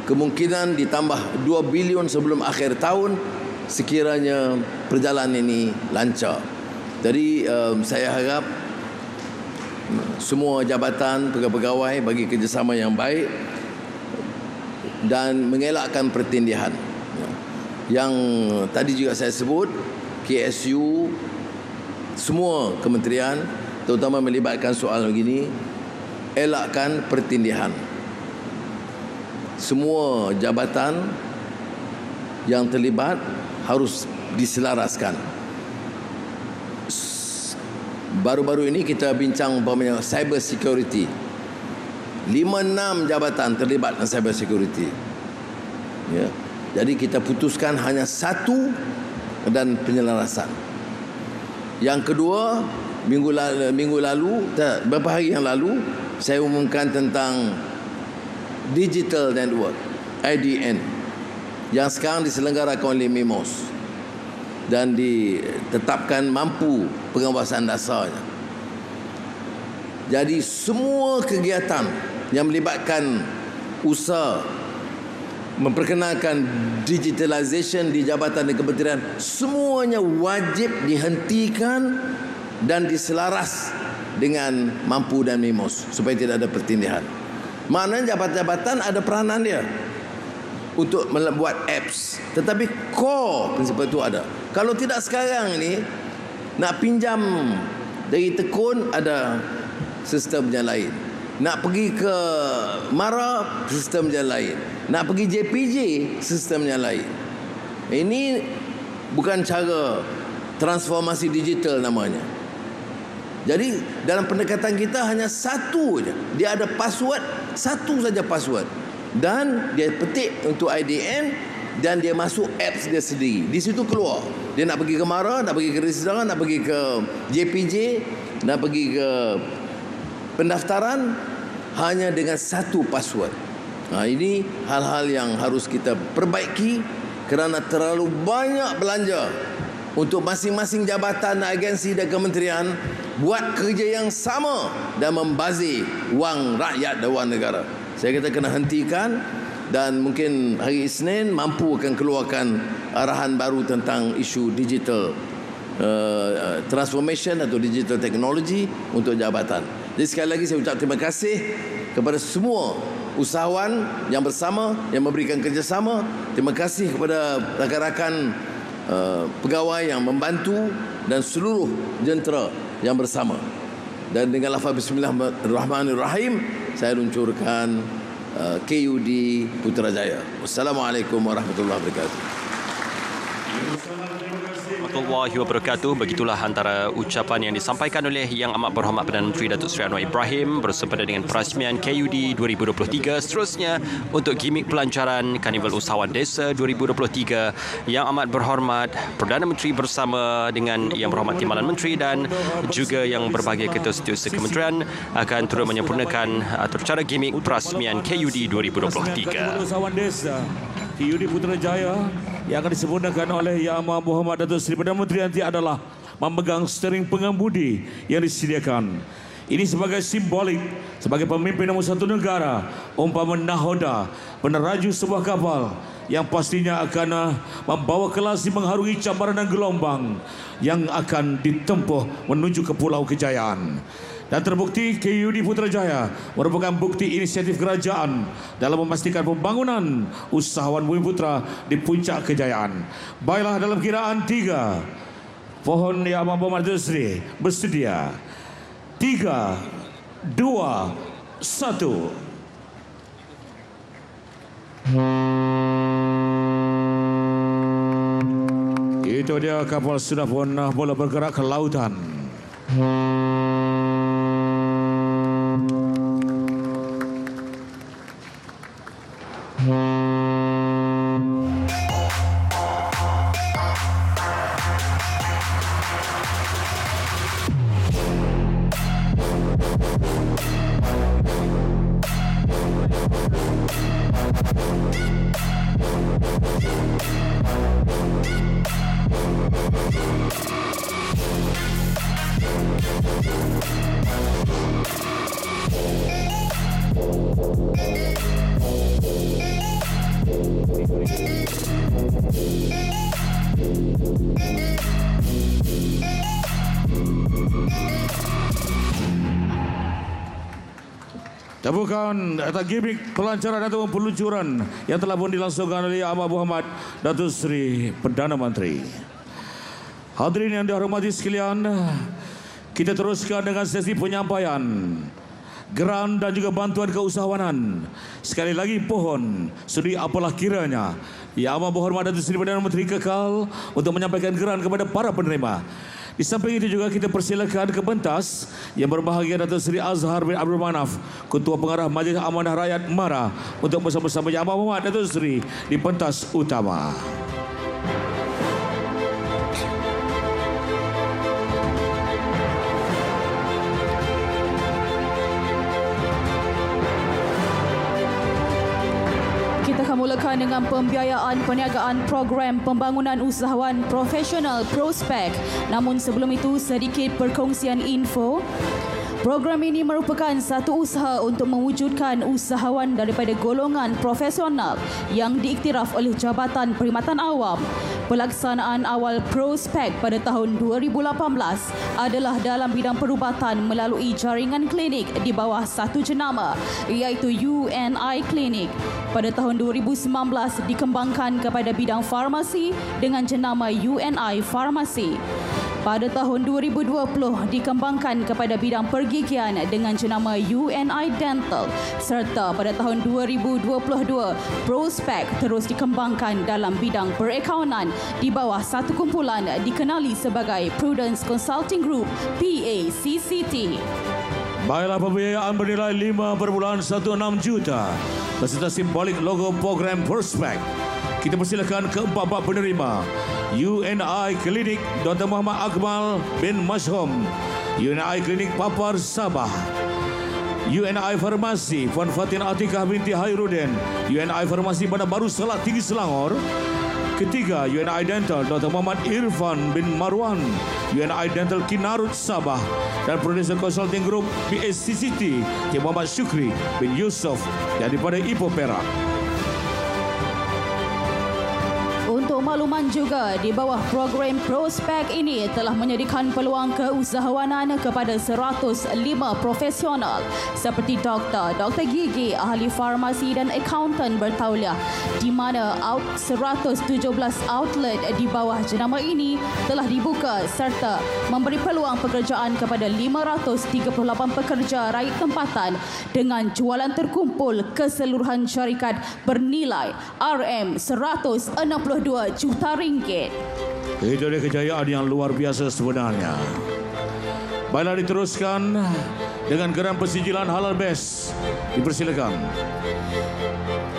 kemungkinan ditambah 2 bilion sebelum akhir tahun sekiranya perjalanan ini lancar. Jadi saya harap semua jabatan, pegawai bagi kerjasama yang baik dan mengelakkan pertindihan. Yang tadi juga saya sebut, KSU, semua kementerian, terutama melibatkan soal begini, elakkan pertindihan. Semua jabatan yang terlibat harus diselaraskan. Baru-baru ini kita bincang umpamanya cyber security. 5-6 jabatan terlibat dalam cyber security. Ya. Jadi kita putuskan hanya satu dan penyelarasan. Yang kedua, minggu lalu, beberapa hari yang lalu, saya umumkan tentang Digital Network, IDN, yang sekarang diselenggarakan oleh MIMOS dan ditetapkan mampu pengawasan dasarnya. Jadi semua kegiatan yang melibatkan usaha memperkenalkan digitalization di jabatan dan kementerian, semuanya wajib dihentikan dan diselaras dengan mampu dan MIMOS supaya tidak ada pertindihan. Maknanya jabatan-jabatan ada peranan dia untuk membuat apps, tetapi core prinsip itu ada. Kalau tidak sekarang ini nak pinjam dari tekun, ada sistem yang lain. Nak pergi ke MARA, sistemnya lain. Nak pergi JPJ, sistemnya lain. Ini bukan cara transformasi digital namanya. Jadi dalam pendekatan kita hanya satu saja. Dia ada password, satu saja password. Dan dia petik untuk IDN dan dia masuk apps dia sendiri. Di situ keluar. Dia nak pergi ke MARA, nak pergi ke residensi, nak pergi ke JPJ, nak pergi ke pendaftaran hanya dengan satu password. Ini hal-hal yang harus kita perbaiki kerana terlalu banyak belanja untuk masing-masing jabatan, agensi dan kementerian buat kerja yang sama dan membazir wang rakyat dan wang negara. Saya kata kena hentikan dan mungkin hari Isnin mampu akan keluarkan arahan baru tentang isu digital transformation atau digital technology untuk jabatan. Jadi sekali lagi saya ucap terima kasih kepada semua usahawan yang bersama, yang memberikan kerjasama. Terima kasih kepada rakan-rakan pegawai yang membantu dan seluruh jentera yang bersama. Dan dengan lafaz Bismillahirrahmanirrahim saya luncurkan KUD Putrajaya. Wassalamualaikum warahmatullahi wabarakatuh. Warahmatullahi wabarakatuh. Begitulah antara ucapan yang disampaikan oleh Yang Amat Berhormat Perdana Menteri Datuk Seri Anwar Ibrahim bersempena dengan perasmian KUD 2023. Seterusnya untuk gimik pelancaran Karnival Usahawan Desa 2023, Yang Amat Berhormat Perdana Menteri bersama dengan Yang Berhormat Timbalan Menteri dan juga yang berbahagia ketua setiausaha kementerian akan turut menyempurnakan atur cara gimik perasmian KUD 2023. Usahawan Desa KUD Putrajaya yang akan disempurnakan oleh Yang Amat Berhormat Datuk Seri Perdana Menteri nanti adalah memegang steering pengemudi yang disediakan. Ini sebagai simbolik, sebagai pemimpin nombor satu negara, umpama nahoda, peneraju sebuah kapal yang pastinya akan membawa kelas mengharungi cabaran dan gelombang yang akan ditempuh menuju ke Pulau Kejayaan. Dan terbukti KUD Putrajaya merupakan bukti inisiatif kerajaan dalam memastikan pembangunan usahawan Bumiputra di puncak kejayaan. Baiklah, dalam kiraan 3, pohon Yang Amat Berhormat Datuk Seri bersedia. 3, 2, 1. Itu dia, kapal sudah pun boleh bergerak ke lautan. Tepukan atas gimik pelancaran atau peluncuran yang telah pun dilangsungkan oleh Yang Amat Berhormat Datuk Seri Perdana Menteri. Hadirin yang dihormati sekalian, kita teruskan dengan sesi penyampaian geran dan juga bantuan keusahawanan. Sekali lagi pohon sudi apalah kiranya Yang Amat Berhormat Datuk Seri Perdana Menteri kekal untuk menyampaikan geran kepada para penerima. Di samping itu juga kita persilakan ke pentas yang berbahagia Datuk Seri Azhar bin Abdul Manaf, Ketua Pengarah Majlis Amanah Rakyat MARA, untuk bersama-sama Yang Amat Berhormat Datuk Seri di pentas utama. Mulakan dengan pembiayaan perniagaan program pembangunan usahawan profesional Prospek. Namun sebelum itu sedikit perkongsian info. Program ini merupakan satu usaha untuk mewujudkan usahawan daripada golongan profesional yang diiktiraf oleh Jabatan Perkhidmatan Awam. Pelaksanaan awal Prospek pada tahun 2018 adalah dalam bidang perubatan melalui jaringan klinik di bawah satu jenama, iaitu UNI Klinik. Pada tahun 2019 dikembangkan kepada bidang farmasi dengan jenama UNI Farmasi. pada tahun 2020 dikembangkan kepada bidang pergigian dengan jenama UNI Dental, serta pada tahun 2022 Prospect terus dikembangkan dalam bidang perakaunan di bawah satu kumpulan dikenali sebagai Prudence Consulting Group PACCT. Baiklah, pembiayaan bernilai 5.16 juta beserta simbolik logo program Prospect. Kita persilakan keempat penerima. UNI Klinik Dr. Muhammad Akmal bin Mashhum, UNI Klinik Papar Sabah, UNI Farmasi Puan Fatin Atikah binti Hairudin, UNI Farmasi Bandar Baru Salak Tinggi Selangor. Ketiga, UNI Dental Dr. Muhammad Irfan bin Marwan, UNI Dental Kinarut Sabah, dan Producer Consulting Group PACCT Cik Muhammad Syukri bin Yusof daripada Ipoh Perak. Untuk makluman juga, di bawah program Prospect ini telah menyediakan peluang keusahawanan kepada 105 profesional seperti doktor, doktor gigi, ahli farmasi dan akauntan bertauliah, di mana 117 outlet di bawah jenama ini telah dibuka serta memberi peluang pekerjaan kepada 538 pekerja rakyat tempatan dengan jualan terkumpul keseluruhan syarikat bernilai RM162 juta ringgit. Itu dia kejayaan yang luar biasa sebenarnya. Baiklah, diteruskan dengan geran pensijilan Halal Best. Dipersilakan.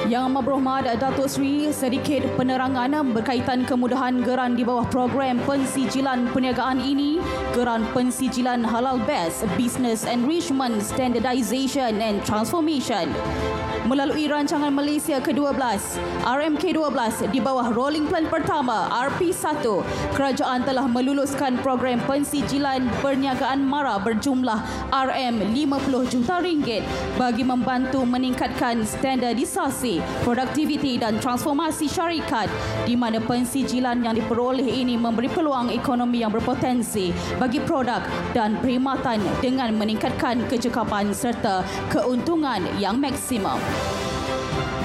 Yang Amat Berhormat Datuk Seri, sedikit penerangan berkaitan kemudahan geran di bawah program pensijilan perniagaan ini. Geran pensijilan Halal Best Business Enrichment Standardization and Transformation melalui rancangan Malaysia ke-12 RMK12 di bawah rolling plan pertama RP1, kerajaan telah meluluskan program pensijilan perniagaan MARA berjumlah RM50 juta ringgit bagi membantu meningkatkan standardisasi, produktiviti dan transformasi syarikat, di mana pensijilan yang diperoleh ini memberi peluang ekonomi yang berpotensi bagi produk dan perkhidmatan dengan meningkatkan kecekapan serta keuntungan yang maksimum.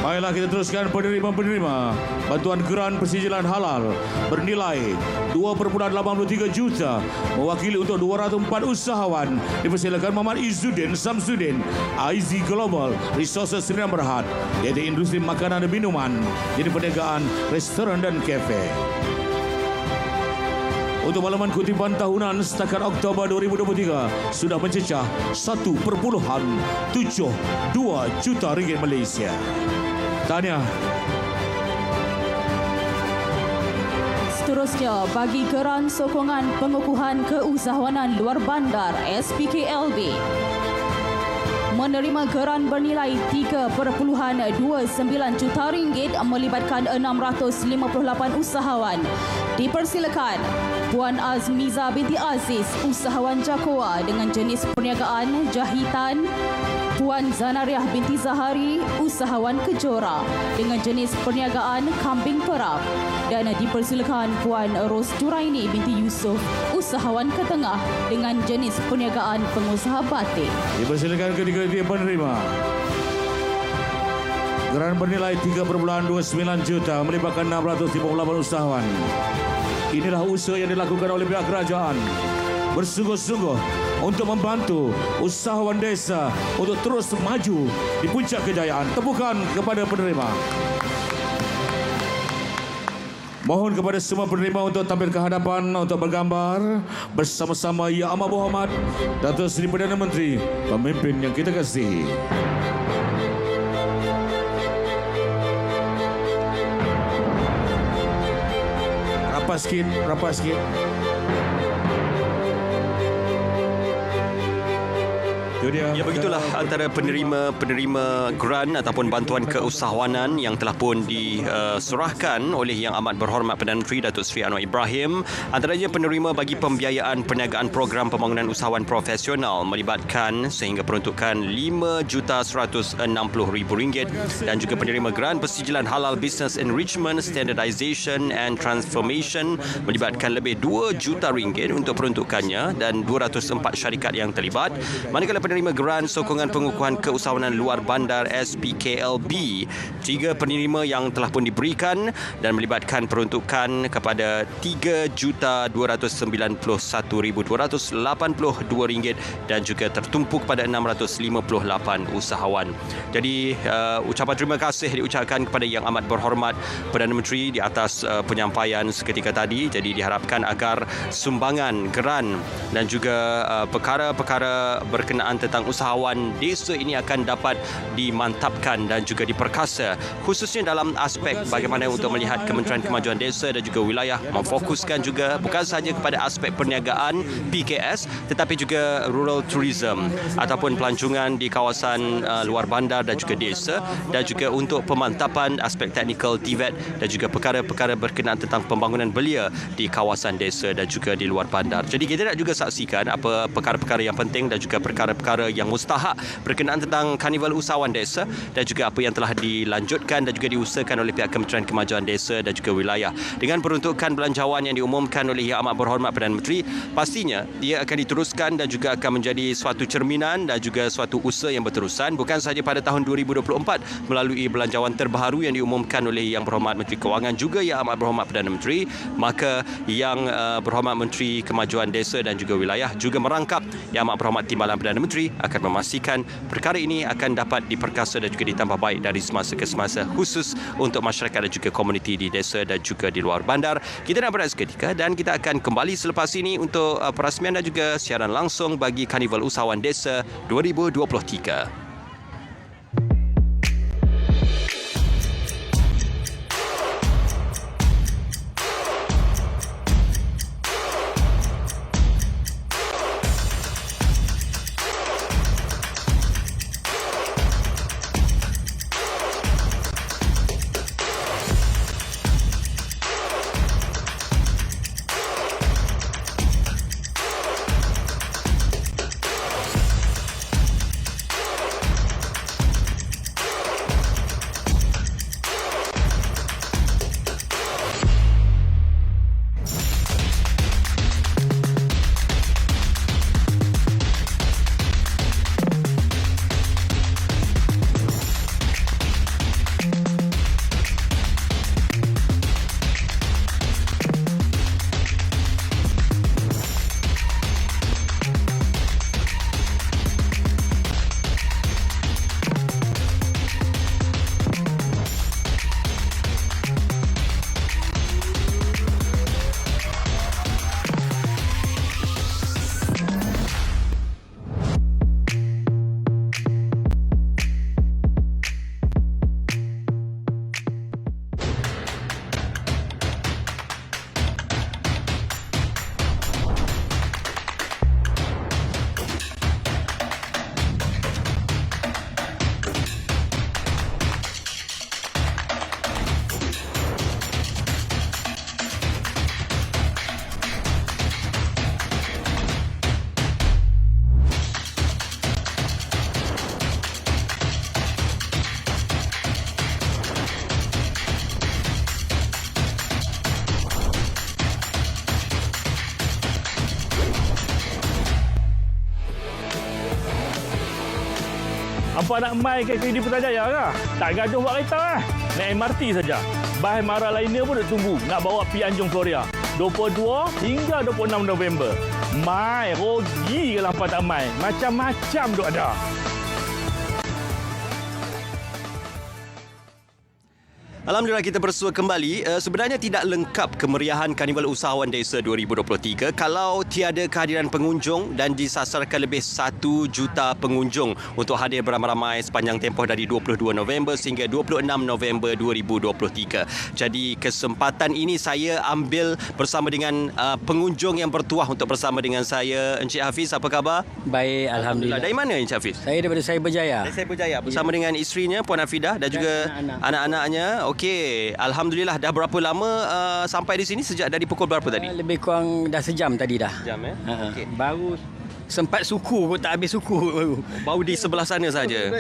Baiklah, kita teruskan penerima-penerima bantuan geran pensijilan halal bernilai 2.83 juta mewakili untuk 204 usahawan. Dipersilakan Muhammad Izzuddin Samsudin, IZ Global Resources Sdn Bhd, iaitu industri makanan dan minuman, jadi perniagaan restoran dan kafe. Untuk makluman kutipan tahunan setakat Oktober 2023 sudah mencecah 1.72 juta ringgit Malaysia. Tahniah. Seterusnya, bagi geran sokongan pengukuhan keusahawanan luar bandar SPKLB, menerima geran bernilai 3.29 juta ringgit melibatkan 658 usahawan. Dipersilakan Puan Azmiza binti Aziz, usahawan Jakoa dengan jenis perniagaan jahitan. Puan Zanariah binti Zahari, usahawan Kejora dengan jenis perniagaan kambing perap. Dan dipersilakan Puan Ros Juraini binti Yusof, usahawan Ketengah dengan jenis perniagaan pengusaha batik. Dipersilakan ketiga-tiga penerima. Geran bernilai 3.29 juta melibatkan 658 usahawan. Inilah usaha yang dilakukan oleh pihak kerajaan bersungguh-sungguh untuk membantu usahawan desa untuk terus maju di puncak kejayaan. Tepukan kepada penerima. Mohon kepada semua penerima untuk tampil ke hadapan untuk bergambar bersama-sama Yang Amat Berhormat Datuk Seri Perdana Menteri, pemimpin yang kita kasihi. Rapat sikit. Ya, begitulah antara penerima geran ataupun bantuan keusahawanan yang telah pun diserahkan oleh Yang Amat Berhormat Perdana Menteri Datuk Seri Anwar Ibrahim. Antaranya penerima bagi pembiayaan perniagaan program pembangunan usahawan profesional melibatkan sehingga peruntukan RM5.160.000 dan juga penerima geran pensijilan halal Business Enrichment Standardization and Transformation melibatkan lebih RM2 juta untuk peruntukannya dan 204 syarikat yang terlibat. Manakala penerima menerima geran sokongan pengukuhan keusahawanan luar bandar SPKLB. 3 penerima yang telah pun diberikan dan melibatkan peruntukan kepada RM3,291,282 dan juga tertumpuk pada 658 usahawan. Jadi ucapan terima kasih diucapkan kepada Yang Amat Berhormat Perdana Menteri di atas penyampaian seketika tadi. Jadi diharapkan agar sumbangan, geran dan juga perkara-perkara berkenaan tentang usahawan desa ini akan dapat dimantapkan dan juga diperkasa, khususnya dalam aspek bagaimana untuk melihat Kementerian Kemajuan Desa dan juga wilayah memfokuskan juga bukan sahaja kepada aspek perniagaan PKS tetapi juga rural tourism ataupun pelancongan di kawasan luar bandar dan juga desa, dan juga untuk pemantapan aspek teknikal TVET dan juga perkara-perkara berkenaan tentang pembangunan belia di kawasan desa dan juga di luar bandar. Jadi kita nak juga saksikan apa perkara-perkara yang penting dan juga perkara-perkara yang mustahak berkenaan tentang Karnival Usahawan Desa dan juga apa yang telah dilanjutkan dan juga diusahakan oleh pihak Kementerian Kemajuan Desa dan juga wilayah. Dengan peruntukan belanjawan yang diumumkan oleh Yang Amat Berhormat Perdana Menteri, pastinya ia akan diteruskan dan juga akan menjadi suatu cerminan dan juga suatu usaha yang berterusan bukan sahaja pada tahun 2024 melalui belanjawan terbaru yang diumumkan oleh Yang Berhormat Menteri Kewangan juga Yang Amat Berhormat Perdana Menteri, maka Yang Berhormat Menteri Kemajuan Desa dan juga wilayah juga merangkap Yang Amat Berhormat Timbalan Perdana Menteri akan memastikan perkara ini akan dapat diperkasa dan juga ditambah baik dari semasa ke semasa, khusus untuk masyarakat dan juga komuniti di desa dan juga di luar bandar. Kita nak berehat seketika dan kita akan kembali selepas ini untuk perasmian dan juga siaran langsung bagi Karnival Usahawan Desa 2023. Apa nak mai ke KUD Putrajaya ke? Tak gaduh buat kereta lah. Naik MRT saja. Bahan mara lainnya pun dah tunggu nak bawa pergi Anjung Floria. 22 hingga 26 November. Mai, rugi kalau hampa tak mai. Macam-macam duk ada. Alhamdulillah kita bersua kembali. Sebenarnya tidak lengkap kemeriahan Karnival Usahawan Desa 2023 kalau tiada kehadiran pengunjung dan disasarkan lebih 1 juta pengunjung untuk hadir beramai-ramai sepanjang tempoh dari 22 November sehingga 26 November 2023. Jadi kesempatan ini saya ambil bersama dengan pengunjung yang bertuah untuk bersama dengan saya. Encik Hafiz, apa khabar? Baik, Alhamdulillah. Dari mana Encik Hafiz? Saya daripada Cyberjaya. Dari Cyberjaya bersama dengan isterinya Puan Afidah dan juga anak-anaknya. Okey, alhamdulillah. Dah berapa lama sampai di sini? Sejak dari pukul berapa tadi? Lebih kurang dah sejam tadi dah. Sejam Okay. Baru sempat suku pun tak habis suku baru. Baru di sebelah sana saja.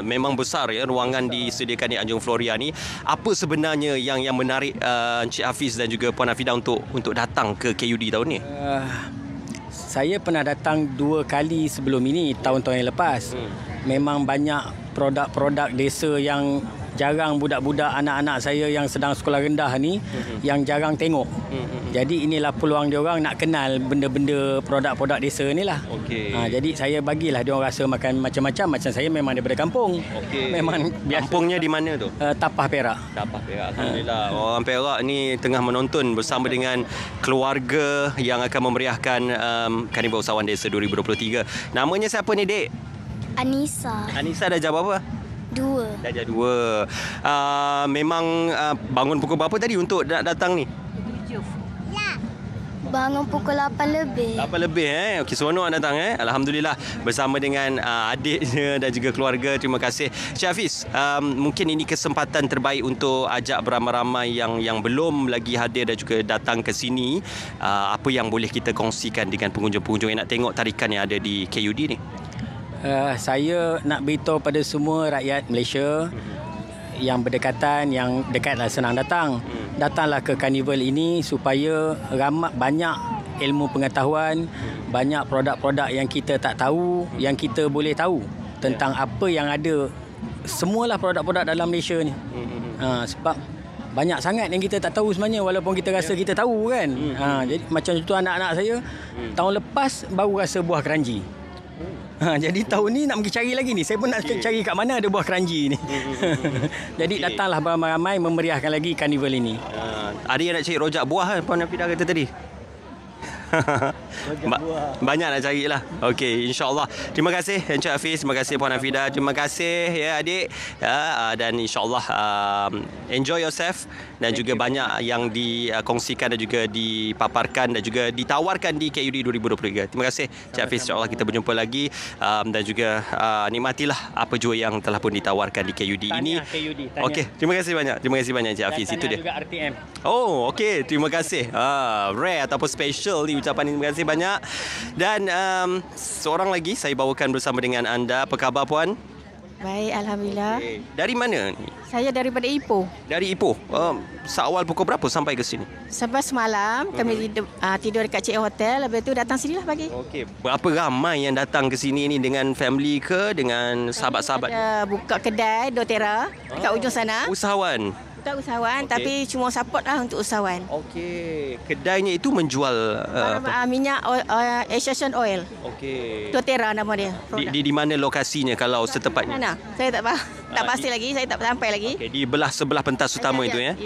Memang besar ya ruangan disediakan di Anjung Floria ni. Apa sebenarnya yang menarik Encik Hafiz dan juga Puan Afidah untuk datang ke KUD tahun ni? Saya pernah datang 2 kali sebelum ini, tahun-tahun yang lepas. Memang banyak produk-produk desa yang jarang budak-budak anak-anak saya yang sedang sekolah rendah ni yang jarang tengok. Jadi inilah peluang dia orang nak kenal benda-benda produk-produk desa ni lah. Jadi saya bagilah dia orang rasa makan macam-macam. Macam saya memang daripada kampung. Memang biasa. Kampungnya di mana tu? Tapah Perak. Tapah Perak. Alhamdulillah. Orang Perak ni tengah menonton bersama dengan keluarga yang akan memeriahkan Karnival Usahawan Desa 2023. Namanya siapa ni, Dek? Anissa. Anissa dah jawab apa? 2. Dah jadi 2. Memang bangun pukul berapa tadi untuk datang ni? Bangun pukul 8 lebih. 8 lebih Okey, seronok datang Alhamdulillah bersama dengan adiknya dan juga keluarga. Terima kasih. Cik Hafiz, mungkin ini kesempatan terbaik untuk ajak beramai-ramai yang belum lagi hadir dan juga datang ke sini. Apa yang boleh kita kongsikan dengan pengunjung-pengunjung yang nak tengok tarikan yang ada di KUD ni? Saya nak beritahu pada semua rakyat Malaysia yang berdekatan, yang dekatlah senang datang. Datanglah ke karnival ini supaya banyak ilmu pengetahuan, banyak produk-produk yang kita tak tahu, yang kita boleh tahu tentang apa yang ada. Semualah produk-produk dalam Malaysia ni. Sebab banyak sangat yang kita tak tahu sebenarnya walaupun kita rasa kita tahu kan. Jadi macam contoh anak-anak saya tahun lepas baru rasa buah keranji. Jadi tahun ni nak pergi cari lagi ni. Saya pun nak cari kat mana ada buah keranji ni. Jadi datanglah ramai-ramai memeriahkan lagi karnival ini. Ada yang nak cari rojak buah kan Puan Hafidah kata tadi? Banyak nak carilah. Okey, insya-Allah. Terima kasih Encik Hafiz, terima kasih Puan Hafidah, terima kasih ya adik. Dan insya-Allah enjoy yourself dan juga banyak yang dikongsikan dan juga dipaparkan dan juga ditawarkan di KUD 2023. Terima kasih Encik Hafiz. Insya-Allah kita berjumpa lagi dan juga nikmatilah apa jua yang telah pun ditawarkan di KUD ini. Okey, terima kasih banyak. Terima kasih banyak Encik Hafiz. Itu dia. Juga RTM. Oh, okey. Terima kasih. Rare ataupun special ni ucapan ini. Terima kasih banyak. Dan seorang lagi saya bawakan bersama dengan anda. Apa khabar Puan? Baik, Alhamdulillah. Okay. Dari mana ni? Saya daripada Ipoh. Dari Ipoh. Seawal pukul berapa sampai ke sini? Sampai semalam kami tidur dekat CA Hotel. Lepas tu datang sinilah pagi. Okey. Berapa ramai yang datang ke sini ni dengan family ke dengan sahabat-sahabat? Ada buka kedai doTERRA dekat ujung sana. Usahawan. Bukan usahawan tapi cuma support lah untuk usahawan. Okey. Kedainya itu menjual minyak Asian Oil. Okey. doTERRA nama dia. Di mana lokasinya kalau setepatnya? Mana? Saya tak pasti lagi, saya tak sampai lagi. Okey, di sebelah pentas utama itu ya.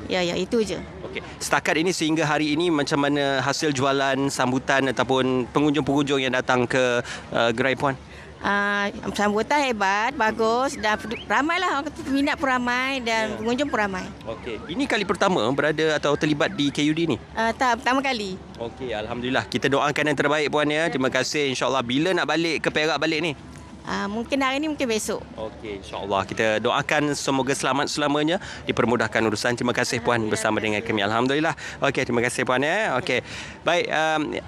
Ya, itu je. Okey. Setakat ini sehingga hari ini macam mana hasil jualan, sambutan ataupun pengunjung-pengunjung yang datang ke gerai Puan? Sambutan hebat, bagus dan ramailah orang kata minat pun ramai dan pengunjung pun ramai. Okey, ini kali pertama berada atau terlibat di KUD ni? Tak, pertama kali. Okey, alhamdulillah. Kita doakan yang terbaik Puan ya. Terima kasih. InsyaAllah bila nak balik ke Perak balik ni? Mungkin hari ni, mungkin besok. Okey, insyaAllah. Kita doakan semoga selamat selamanya, dipermudahkan urusan. Terima kasih Puan bersama dengan kami. Alhamdulillah. Okey, terima kasih Puan ya. Okey. Baik,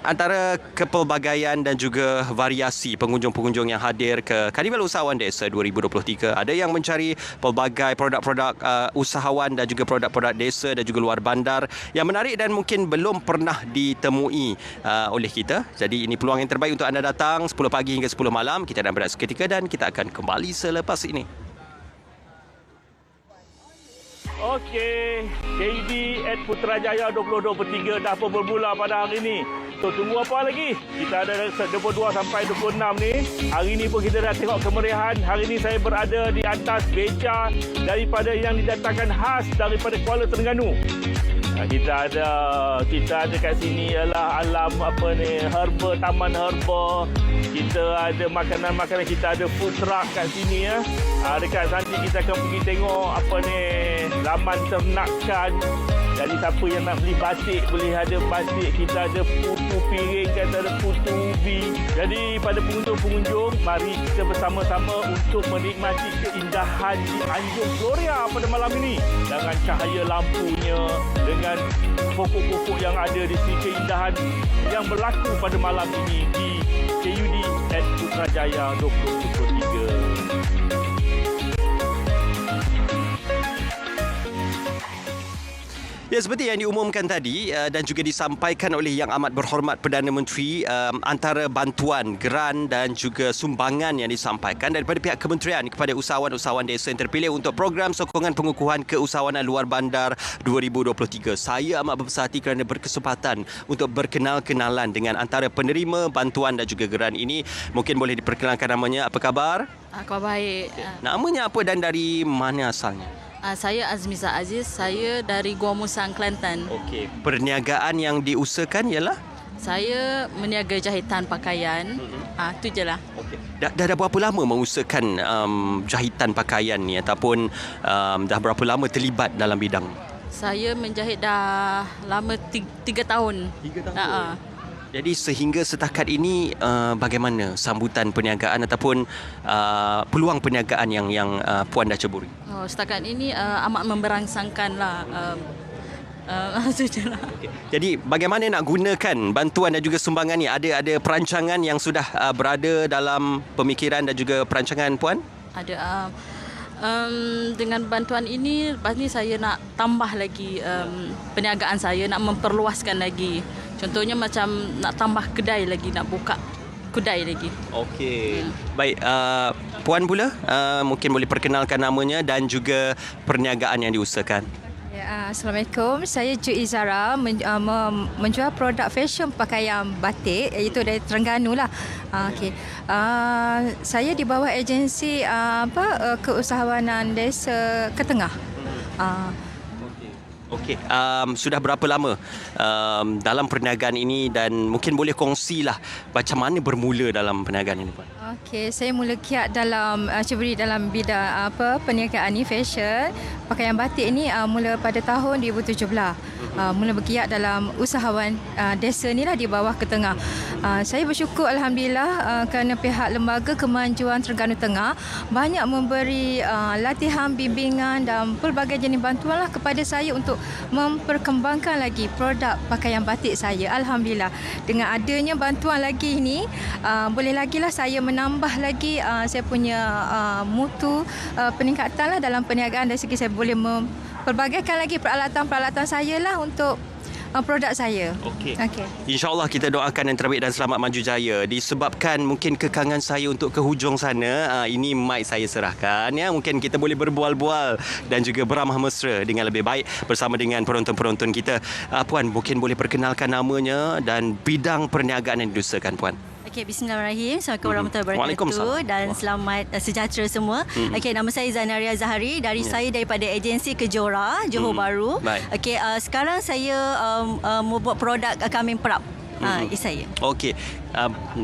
antara kepelbagaian dan juga variasi pengunjung-pengunjung yang hadir ke Karnival Usahawan Desa 2023, ada yang mencari pelbagai produk-produk usahawan dan juga produk-produk desa dan juga luar bandar yang menarik dan mungkin belum pernah ditemui oleh kita. Jadi ini peluang yang terbaik untuk anda datang 10 pagi hingga 10 malam. Kita nak berehat dan kita akan kembali selepas ini. Okey, KUD at Putrajaya 2023 dah pun bermula pada hari ini. So tunggu apa lagi? Kita ada 22 sampai 26 ni. Hari ini pun kita dah tengok kemeriahan. Hari ini saya berada di atas beca daripada yang didatangkan khas daripada Kuala Terengganu. Kita ada kat sini ialah alam herba, taman herba. Kita ada makanan-makanan, kita ada food truck kat sini ya. Dekat nanti kita akan pergi tengok laman ternakan. Jadi siapa yang nak beli batik boleh ada batik. Kita ada putu piring, kita ada putu ubi. Jadi pada pengunjung-pengunjung, mari kita bersama-sama untuk menikmati keindahan di Anjung Gloria pada malam ini. Dengan cahaya lampunya, dengan pokok-pokok yang ada di sini, keindahan yang berlaku pada malam ini di KUD at Putrajaya 2023. Ya, seperti yang diumumkan tadi dan juga disampaikan oleh Yang Amat Berhormat Perdana Menteri, antara bantuan, geran dan juga sumbangan yang disampaikan daripada pihak kementerian kepada usahawan-usahawan desa yang terpilih untuk program sokongan pengukuhan keusahawanan luar bandar 2023. Saya amat berbesar hati kerana berkesempatan untuk berkenal-kenalan dengan antara penerima bantuan dan juga geran ini. Mungkin boleh diperkenalkan namanya, apa khabar? Khabar baik. Namanya apa dan dari mana asalnya? Saya Azmiza Aziz, saya dari Gua Musang, Kelantan. Okey, perniagaan yang diusahakan ialah? Saya meniaga jahitan pakaian. Itu je lah. Okey. Dah berapa lama mengusahakan jahitan pakaian ni ataupun dah berapa lama terlibat dalam bidang? Saya menjahit dah lama 3 tahun. 3 tahun. Jadi sehingga setakat ini bagaimana sambutan perniagaan ataupun peluang perniagaan yang puan dah ceburi? Setakat ini amat memberangsangkan lah. Itu je lah. Okay. Jadi bagaimana nak gunakan bantuan dan juga sumbangan ni? Ada perancangan yang sudah berada dalam pemikiran dan juga perancangan puan? Ada. Dengan bantuan ini, lepas ni saya nak tambah lagi perniagaan saya, nak memperluaskan lagi. Contohnya macam nak tambah kedai lagi, nak buka kedai lagi. Okey. Baik, puan pula mungkin boleh perkenalkan namanya dan juga perniagaan yang diusahakan. Assalamualaikum, saya Ju Izara, menjual produk fashion pakaian batik, iaitu dari Terengganu lah. Saya di bawah agensi keusahawanan desa Ketengah. Okey, sudah berapa lama dalam perniagaan ini dan mungkin boleh kongsilah macam mana bermula dalam perniagaan ini, puan? Okey, saya mula kiat dalam ceburi dalam bidang perniagaan ni, fashion pakaian batik ni mula pada tahun 2017. Mula berkiat dalam usahawan desa ni lah di bawah Ketengah. Saya bersyukur alhamdulillah kerana pihak Lembaga Kemajuan Terengganu Tengah banyak memberi latihan, bimbingan dan pelbagai jenis bantuan lah kepada saya untuk memperkembangkan lagi produk pakaian batik saya. Alhamdulillah, dengan adanya bantuan lagi ni, boleh lagi lah saya menambah lagi saya punya mutu peningkatan lah dalam perniagaan, dari segi saya boleh memperbagaikan lagi peralatan-peralatan saya lah untuk produk saya. Okey. InsyaAllah kita doakan yang terbaik dan selamat maju jaya. Disebabkan mungkin kekangan saya untuk ke hujung sana, ini mic saya serahkan ya. Mungkin kita boleh berbual-bual dan juga beramah mesra dengan lebih baik bersama dengan penonton-penonton kita. Puan, mungkin boleh perkenalkan namanya dan bidang perniagaan yang diusahakan, puan. Okey, bismillahirrahmanirrahim. Assalamualaikum warahmatullahi wabarakatuh dan selamat sejahtera semua. Okey, nama saya Zanaria Zahari, saya daripada agensi Kejora Johor Bahru. Okey, sekarang saya membuat produk kambing perap. Saya. Okey.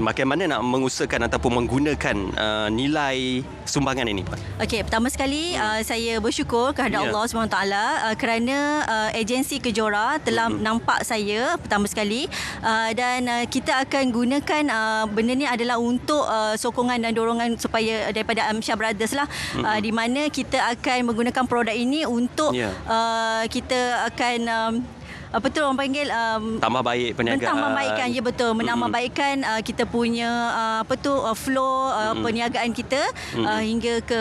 Bagaimana nak mengusahakan ataupun menggunakan nilai sumbangan ini, Pak? Okey, pertama sekali saya bersyukur kepada Allah SWT kerana agensi Kejora telah nampak saya pertama sekali, dan kita akan gunakan benda ni adalah untuk sokongan dan dorongan supaya daripada Amsyar Brothers lah, di mana kita akan menggunakan produk ini untuk kita akan orang panggil tambah baik perniagaan. Tambah baikkan, ya betul, menambah baikkan kita punya flow perniagaan kita hingga ke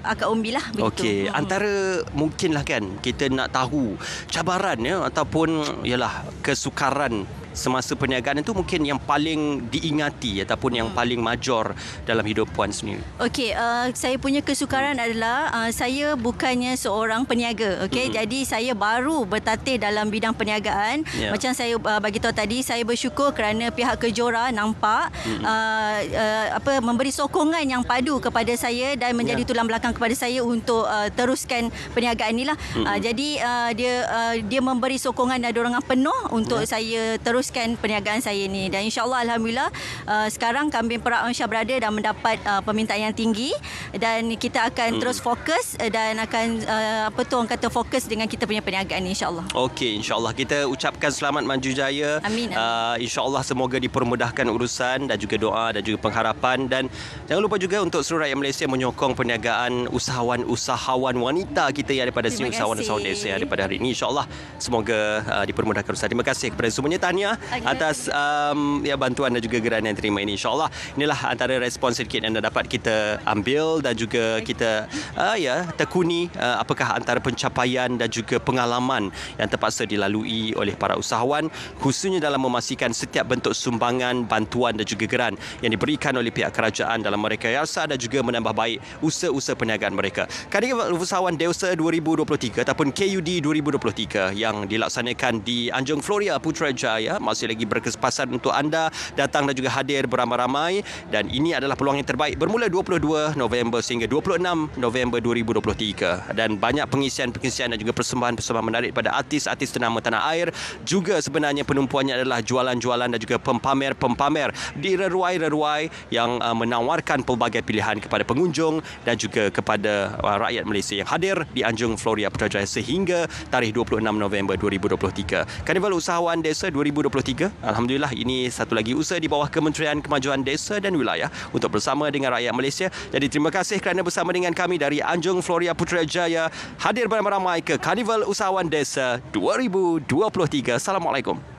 akar umbi lah. Okey, antara mungkinlah kan kita nak tahu cabaran ya ataupun ialah kesukaran semasa perniagaan itu mungkin yang paling diingati ataupun yang paling major dalam hidup puan sendiri. Okey, saya punya kesukaran adalah saya bukannya seorang peniaga. Okey, jadi saya baru bertatih dalam bidang perniagaan. Macam saya bagi tahu tadi, saya bersyukur kerana pihak Kejora nampak memberi sokongan yang padu kepada saya dan menjadi tulang belakang kepada saya untuk teruskan perniagaan inilah. Jadi dia memberi sokongan dan dorongan penuh untuk saya teruskan perniagaan saya ni, dan insyaAllah alhamdulillah sekarang kambing perap Amsyar berada dan mendapat permintaan yang tinggi, dan kita akan terus fokus dan akan orang kata fokus dengan kita punya perniagaan ni, insyaAllah. Okey, insyaAllah kita ucapkan selamat maju jaya. Amin. InsyaAllah semoga dipermudahkan urusan dan juga doa dan juga pengharapan, dan jangan lupa juga untuk seluruh rakyat Malaysia menyokong perniagaan usahawan wanita kita yang daripada sini, usahawan-usahawan desa yang daripada hari ini. InsyaAllah semoga dipermudahkan urusan. Terima kasih kepada semuanya. Tahniah atas bantuan dan juga geran yang terima ini. InsyaAllah inilah antara respons sedikit yang dapat kita ambil dan juga kita tekuni apakah antara pencapaian dan juga pengalaman yang terpaksa dilalui oleh para usahawan, khususnya dalam memastikan setiap bentuk sumbangan, bantuan dan juga geran yang diberikan oleh pihak kerajaan dalam merekayasa dan juga menambah baik usaha-usaha perniagaan mereka. Karnival Usahawan Dewasa 2023 ataupun KUD 2023 yang dilaksanakan di Anjung Floria Putrajaya masih lagi berkesempatan untuk anda datang dan juga hadir beramai-ramai, dan ini adalah peluang yang terbaik bermula 22 November sehingga 26 November 2023, dan banyak pengisian dan juga persembahan-persembahan menarik pada artis-artis ternama tanah air. Juga sebenarnya penumpuannya adalah jualan-jualan dan juga pempamer-pempamer di reruai-reruai yang menawarkan pelbagai pilihan kepada pengunjung dan juga kepada rakyat Malaysia yang hadir di Anjung Floria Putrajaya sehingga tarikh 26 November 2023. Karnival Usahawan Desa 2023, alhamdulillah ini satu lagi usaha di bawah Kementerian Kemajuan Desa dan Wilayah untuk bersama dengan rakyat Malaysia. Jadi terima kasih kerana bersama dengan kami dari Anjung Floria Putrajaya hadir beramai-ramai ke Karnival Usahawan Desa 2023. Assalamualaikum.